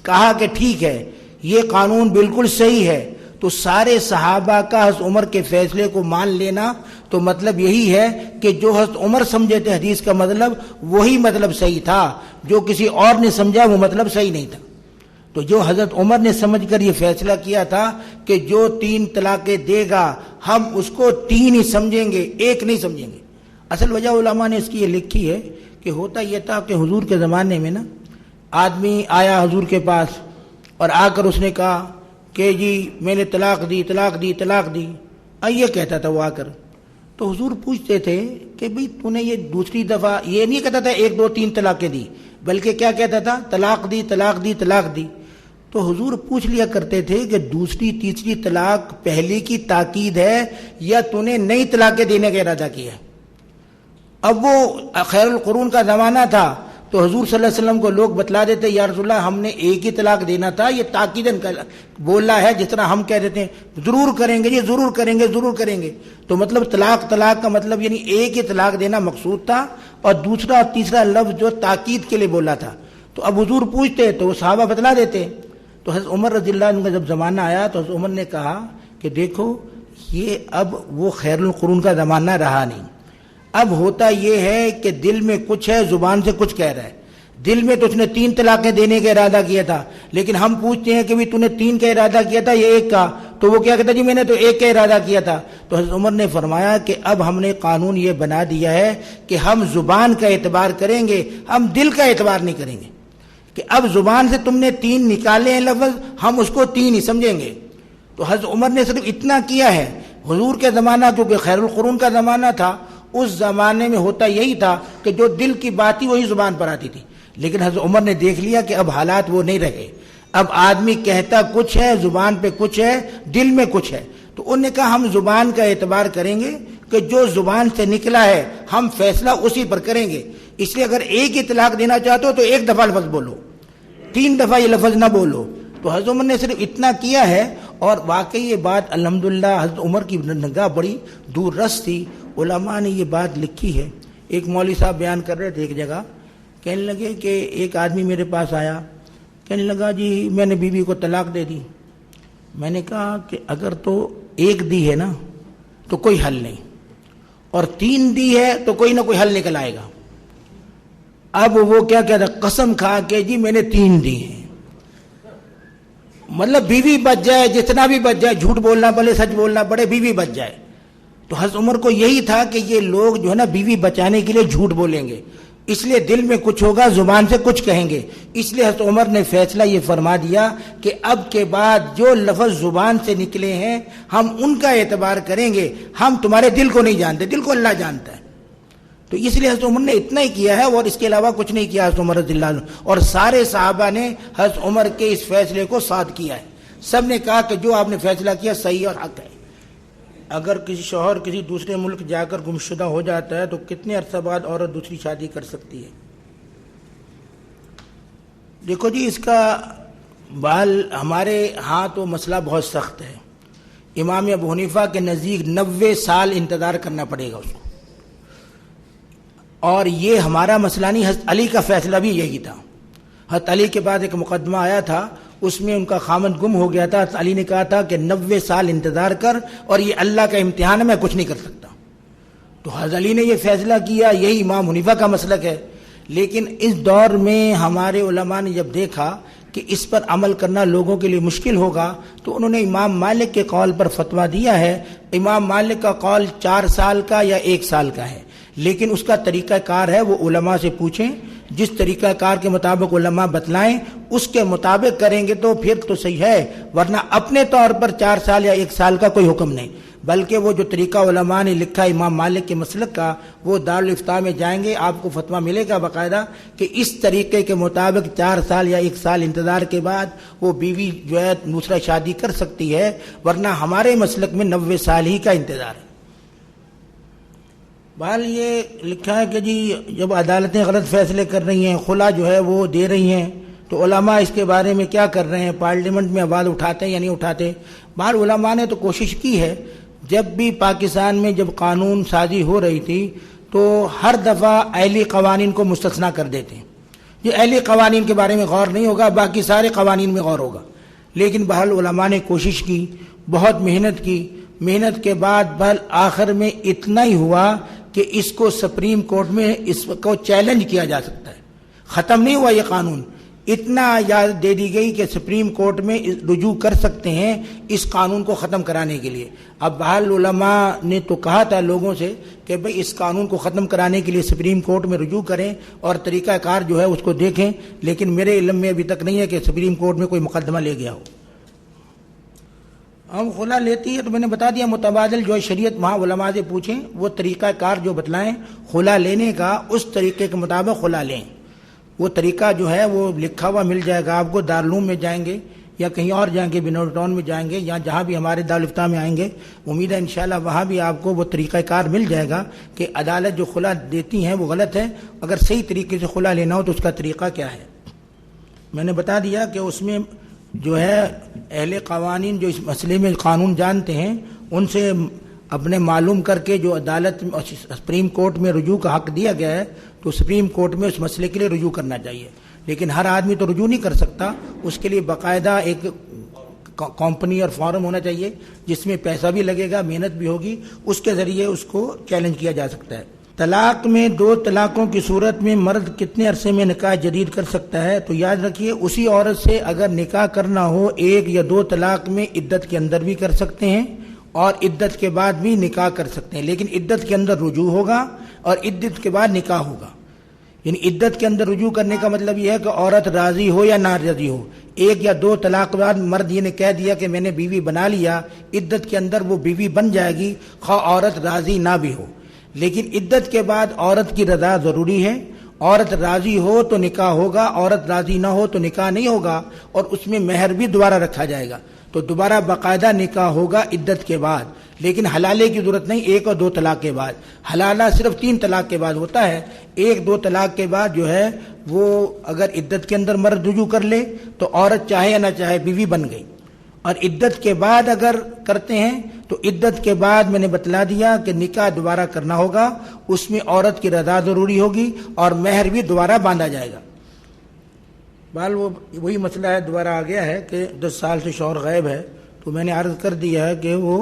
کہا کہ ٹھیک ہے یہ قانون بالکل صحیح ہے، تو سارے صحابہ کا حضرت عمر کے فیصلے کو مان لینا تو مطلب یہی ہے کہ جو حضرت عمر سمجھے تھے حدیث کا مطلب وہی مطلب صحیح تھا، جو کسی اور نے سمجھا وہ مطلب صحیح نہیں تھا۔ تو جو حضرت عمر نے سمجھ کر یہ فیصلہ کیا تھا کہ جو 3 طلاقیں دے گا ہم اس کو 3 ہی سمجھیں گے، 1 نہیں سمجھیں گے۔ اصل وجہ علماء نے اس کی یہ لکھی ہے کہ ہوتا یہ تھا کہ حضور کے زمانے میں نا آدمی آیا حضور کے پاس اور آ کر اس نے کہا کہ جی میں نے طلاق دی طلاق دی طلاق دی، یہ کہتا تھا وہ آ کر، تو حضور پوچھتے تھے کہ بھئی تو نے یہ دوسری دفعہ یہ نہیں کہتا تھا 1 2 3 طلاقیں دی، بلکہ کیا کہتا تھا طلاق دی طلاق دی طلاق دی۔ تو حضور پوچھ لیا کرتے تھے کہ دوسری تیسری طلاق پہلی کی تاکید ہے یا تو نے نئی طلاقیں دینے کا ارادہ کیا ہے؟ اب وہ خیر القرون کا زمانہ تھا تو حضور صلی اللہ علیہ وسلم کو لوگ بتلا دیتے یا رسول اللہ ہم نے 1 ہی طلاق دینا تھا، یہ تاکیدن بولا ہے، جس طرح ہم کہہ دیتے ہیں ضرور کریں گے، یہ ضرور کریں گے ضرور کریں گے، تو مطلب طلاق کا مطلب یعنی 1 ہی طلاق دینا مقصود تھا اور دوسرا اور تیسرا لفظ جو تاکید کے لیے بولا تھا۔ تو اب حضور پوچھتے تو وہ صحابہ بتلا دیتے۔ تو حضرت عمر رضی اللہ عنہ کا جب زمانہ آیا تو حضرت عمر نے کہا کہ دیکھو یہ اب وہ خیر القرون کا زمانہ رہا نہیں، اب ہوتا یہ ہے کہ دل میں کچھ ہے زبان سے کچھ کہہ رہا ہے۔ دل میں تو اس نے 3 طلاقیں دینے کا ارادہ کیا تھا، لیکن ہم پوچھتے ہیں کہ بھی تو نے 3 کا ارادہ کیا تھا یا 1 کا، تو وہ کیا کہتا جی میں نے تو 1 کا ارادہ کیا تھا۔ تو حضرت عمر نے فرمایا کہ اب ہم نے قانون یہ بنا دیا ہے کہ ہم زبان کا اعتبار کریں گے، ہم دل کا اعتبار نہیں کریں گے، کہ اب زبان سے تم نے 3 نکالے ہیں لفظ، ہم اس کو 3 ہی سمجھیں گے۔ تو حضرت عمر نے صرف اتنا کیا ہے۔ حضور کے زمانہ کیونکہ خیر القرون کا زمانہ تھا، اس زمانے میں ہوتا یہی تھا کہ جو دل کی بات تھی وہی زبان پر آتی تھی، لیکن حضرت عمر نے دیکھ لیا کہ اب حالات وہ نہیں رہے، اب آدمی کہتا کچھ ہے زبان پہ کچھ ہے دل میں کچھ ہے، تو انہوں نے کہا ہم زبان کا اعتبار کریں گے کہ جو زبان سے نکلا ہے ہم فیصلہ اسی پر کریں گے۔ اس لیے اگر 1 ہی طلاق دینا چاہتے ہو تو 1 دفعہ لفظ بولو، 3 دفعہ یہ لفظ نہ بولو۔ تو حضرت عمر نے صرف اتنا کیا ہے، اور واقعی یہ بات الحمدللہ حضرت عمر کی نگاہ بڑی دور رس تھی۔ علماء نے یہ بات لکھی ہے، ایک مولوی صاحب بیان کر رہے تھے ایک جگہ کہنے لگے کہ ایک آدمی میرے پاس آیا، کہنے لگا جی میں نے بیوی کو طلاق دے دی۔ میں نے کہا کہ اگر تو ایک دی ہے نا تو کوئی حل نہیں، اور 3 دی ہے تو کوئی نہ کوئی حل نکل آئے گا۔ اب وہ کیا کہتا، قسم کھا کے جی میں نے 3 دی ہیں، مطلب بیوی بچ جائے، جتنا بھی بچ جائے، جھوٹ بولنا پڑے سچ بولنا پڑے، بیوی بچ جائے۔ تو حضرت عمر کو یہی تھا کہ یہ لوگ جو ہے نا بیوی بچانے کے لیے جھوٹ بولیں گے، اس لیے دل میں کچھ ہوگا، زبان سے کچھ کہیں گے، اس لیے حضرت عمر نے فیصلہ یہ فرما دیا کہ اب کے بعد جو لفظ زبان سے نکلے ہیں ہم ان کا اعتبار کریں گے، ہم تمہارے دل کو نہیں جانتے، دل کو اللہ جانتا ہے۔ تو اس لیے حضرت عمر نے اتنا ہی کیا ہے اور اس کے علاوہ کچھ نہیں کیا حضرت عمر رضی اللہ عنہ، اور سارے صحابہ نے حضرت عمر کے اس فیصلے کو ساتھ کیا ہے، سب نے کہا کہ جو آپ نے فیصلہ کیا صحیح اور حق ہے۔ اگر کسی شوہر کسی دوسرے ملک جا کر گمشدہ ہو جاتا ہے تو کتنے عرصہ بعد عورت دوسری شادی کر سکتی ہے؟ دیکھو جی، اس کا ہمارے ہاں تو مسئلہ بہت سخت ہے۔ امام ابو حنیفہ کے نزدیک 90 سال انتظار کرنا پڑے گا اس کو، اور یہ ہمارا مسئلہ نہیں، حضرت علی کا فیصلہ بھی یہی تھا۔ حضرت علی کے بعد ایک مقدمہ آیا تھا، اس میں ان کا خامند گم ہو گیا تھا، حضرت علی نے کہا تھا کہ 90 سال انتظار کر، اور یہ اللہ کا امتحان ہے، میں کچھ نہیں کر سکتا۔ تو حضرت علی نے یہ فیصلہ کیا، یہی امام حنیفہ کا مسلک ہے۔ لیکن اس دور میں ہمارے علماء نے جب دیکھا کہ اس پر عمل کرنا لوگوں کے لیے مشکل ہوگا تو انہوں نے امام مالک کے قول پر فتویٰ دیا ہے۔ امام مالک کا قول 4 سال کا یا 1 سال کا ہے، لیکن اس کا طریقہ کار ہے، وہ علماء سے پوچھیں، جس طریقہ کار کے مطابق علماء بتلائیں اس کے مطابق کریں گے تو پھر تو صحیح ہے، ورنہ اپنے طور پر 4 سال یا 1 سال کا کوئی حکم نہیں، بلکہ وہ جو طریقہ علماء نے لکھا امام مالک کے مسلک کا، وہ دارالفتاء میں جائیں گے، آپ کو فتویٰ ملے گا باقاعدہ کہ اس طریقے کے مطابق 4 سال یا 1 سال انتظار کے بعد وہ بیوی جو ہے دوسرا شادی کر سکتی ہے، ورنہ ہمارے مسلک میں 90 سال ہی کا انتظار ہے۔ بہرحال یہ لکھا ہے کہ جی جب عدالتیں غلط فیصلے کر رہی ہیں، خلا جو ہے وہ دے رہی ہیں، تو علماء اس کے بارے میں کیا کر رہے ہیں، پارلیمنٹ میں آواز اٹھاتے ہیں یا نہیں اٹھاتے؟ بہرحال علماء نے تو کوشش کی ہے، جب بھی پاکستان میں جب قانون سازی ہو رہی تھی تو ہر دفعہ اہلی قوانین کو مستثنا کر دیتے ہیں، یہ اہلی قوانین کے بارے میں غور نہیں ہوگا، باقی سارے قوانین میں غور ہوگا۔ لیکن بہرحال علماء نے کوشش کی، بہت محنت کی، محنت کے بعد بہرحال آخر میں اتنا ہی ہوا کہ اس کو سپریم کورٹ میں اس کو چیلنج کیا جا سکتا ہے، ختم نہیں ہوا یہ قانون، اتنا اجازت دے دی گئی کہ سپریم کورٹ میں رجوع کر سکتے ہیں اس قانون کو ختم کرانے کے لیے۔ اب بہرحال علماء نے تو کہا تھا لوگوں سے کہ بھئی اس قانون کو ختم کرانے کے لیے سپریم کورٹ میں رجوع کریں اور طریقہ کار جو ہے اس کو دیکھیں، لیکن میرے علم میں ابھی تک نہیں ہے کہ سپریم کورٹ میں کوئی مقدمہ لے گیا ہو۔ ہم خلا لیتی ہے تو میں نے بتا دیا متبادل جو شریعت وہاں علماء سے پوچھیں، وہ طریقہ کار جو بتلائیں خلا لینے کا، اس طریقے کے مطابق خلا لیں۔ وہ طریقہ جو ہے وہ لکھا ہوا مل جائے گا آپ کو، دارالعلوم میں جائیں گے یا کہیں اور جائیں گے، بنور ٹاؤن میں جائیں گے یا جہاں بھی ہمارے دارالفتاء میں آئیں گے، امید ہے انشاءاللہ وہاں بھی آپ کو وہ طریقہ کار مل جائے گا کہ عدالت جو خلا دیتی ہیں وہ غلط ہے، اگر صحیح طریقے سے خلا لینا ہو تو اس کا طریقہ کیا ہے۔ میں نے بتا دیا کہ اس میں جو ہے اہل قوانین جو اس مسئلے میں قانون جانتے ہیں ان سے اپنے معلوم کر کے جو عدالت سپریم کورٹ میں رجوع کا حق دیا گیا ہے تو سپریم کورٹ میں اس مسئلے کے لیے رجوع کرنا چاہیے، لیکن ہر آدمی تو رجوع نہیں کر سکتا، اس کے لیے باقاعدہ ایک کمپنی اور فارم ہونا چاہیے جس میں پیسہ بھی لگے گا، محنت بھی ہوگی، اس کے ذریعے اس کو چیلنج کیا جا سکتا ہے۔ طلاق میں 2 طلاقوں کی صورت میں مرد کتنے عرصے میں نکاح جدید کر سکتا ہے؟ تو یاد رکھیے اسی عورت سے اگر نکاح کرنا ہو 1 یا 2 طلاق میں عدت کے اندر بھی کر سکتے ہیں اور عدت کے بعد بھی نکاح کر سکتے ہیں، لیکن عدت کے اندر رجوع ہوگا اور عدت کے بعد نکاح ہوگا۔ یعنی عدت کے اندر رجوع کرنے کا مطلب یہ ہے کہ عورت راضی ہو یا نہ راضی ہو، 1 یا 2 طلاق کے بعد مرد یہ نے کہہ دیا کہ میں نے بیوی بنا لیا، عدت کے اندر وہ بیوی بن جائے گی خواہ عورت راضی نہ بھی ہو، لیکن عدت کے بعد عورت کی رضا ضروری ہے، عورت راضی ہو تو نکاح ہوگا، عورت راضی نہ ہو تو نکاح نہیں ہوگا، اور اس میں مہر بھی دوبارہ رکھا جائے گا، تو دوبارہ باقاعدہ نکاح ہوگا عدت کے بعد، لیکن حلالے کی ضرورت نہیں 1 اور 2 طلاق کے بعد، حلالہ صرف 3 طلاق کے بعد ہوتا ہے، 1-2 طلاق کے بعد جو ہے وہ اگر عدت کے اندر مرد رجوع کر لے تو عورت چاہے یا نہ چاہے بیوی بن گئی، اور عدت کے بعد اگر کرتے ہیں تو عدت کے بعد میں نے بتلا دیا کہ نکاح دوبارہ کرنا ہوگا، اس میں عورت کی رضا ضروری ہوگی اور مہر بھی دوبارہ باندھا جائے گا۔ وہی مسئلہ ہے، دوبارہ آ گیا ہے کہ 10 سال سے شوہر غائب ہے، تو میں نے عرض کر دیا ہے کہ وہ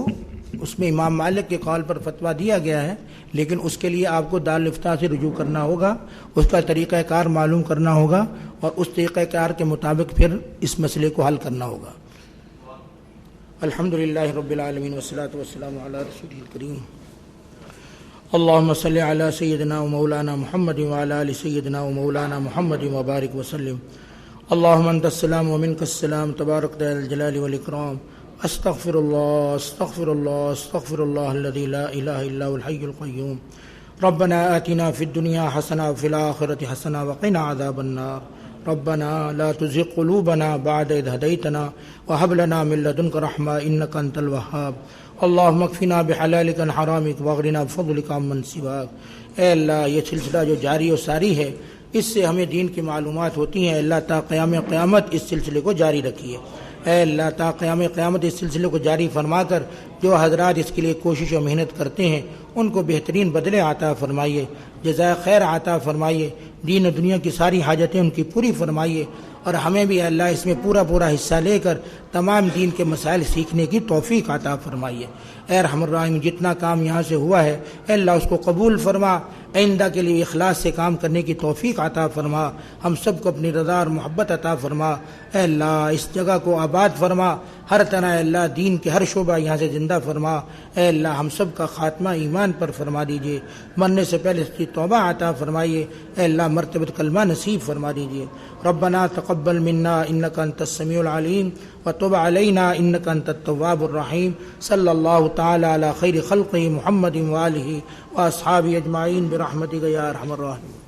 اس میں امام مالک کے قول پر فتویٰ دیا گیا ہے، لیکن اس کے لیے آپ کو دارالفتاء سے رجوع کرنا ہوگا، اس کا طریقہ کار معلوم کرنا ہوگا اور اس طریقہ کار کے مطابق پھر اس مسئلے کو حل کرنا ہوگا۔ الحمدللہ رب العالمین والصلاة والسلام علی رسول الکریم۔ اللہم صلی علی سیدنا و مولانا محمد وعلی آل سیدنا و مولانا محمد وبارک وسلم۔ اللہم انت السلام و منک السلام تبارک ذا الجلال والاکرام۔ استغفر اللہ استغفر اللہ استغفر اللہ الذی لا الہ الا هو الحی القیوم۔ ربنا آتنا فی الدنیا حسنہ وفی الآخرۃ حسنہ وقنا عذاب النار۔ ربنا لا تزغ قلوبنا بعد إذ هديتنا وهب لنا من لدنك رحمة إنك أنت الوهاب۔ اللهم اكفنا بحلالك عن حرامك واغننا بفضلك عمن سواك۔ اے اللہ یہ سلسلہ جو جاری و ساری ہے اس سے ہمیں دین کی معلومات ہوتی ہیں، اللہ تا قیام قیامت اس سلسلے کو جاری رکھیے۔ اے اللہ تا قیام قیامت اس سلسلے کو جاری فرما کر جو حضرات اس کے لیے کوشش و محنت کرتے ہیں ان کو بہترین بدلے عطا فرمائیے، جزائے خیر عطا فرمائیے، دین و دنیا کی ساری حاجتیں ان کی پوری فرمائیے، اور ہمیں بھی اللہ اس میں پورا حصہ لے کر تمام دین کے مسائل سیکھنے کی توفیق عطا فرمائیے۔ اے ارحم الراحمین جتنا کام یہاں سے ہوا ہے اے اللہ اس کو قبول فرما، آئندہ کے لیے اخلاص سے کام کرنے کی توفیق عطا فرما، ہم سب کو اپنی رضا اور محبت عطا فرما۔ اے اللہ اس جگہ کو آباد فرما، ہر طرح اے اللہ دین کے ہر شعبہ یہاں سے زندہ فرما۔ اے اللہ ہم سب کا خاتمہ ایمان پر فرما دیجئے، مرنے سے پہلے اس کی توبہ عطا فرمائیے۔ اے اللہ مرتبہ کلمہ نصیب فرما دیجئے۔ ربنا تقبل منا انک انت السمیع العلیم وتب علینا انک انت التواب الرحیم۔ صلی اللہ تعالی علی خیر خلقہ محمد وآلہ واصحابہ اجمعین برحمتک یا ارحم الراحمین۔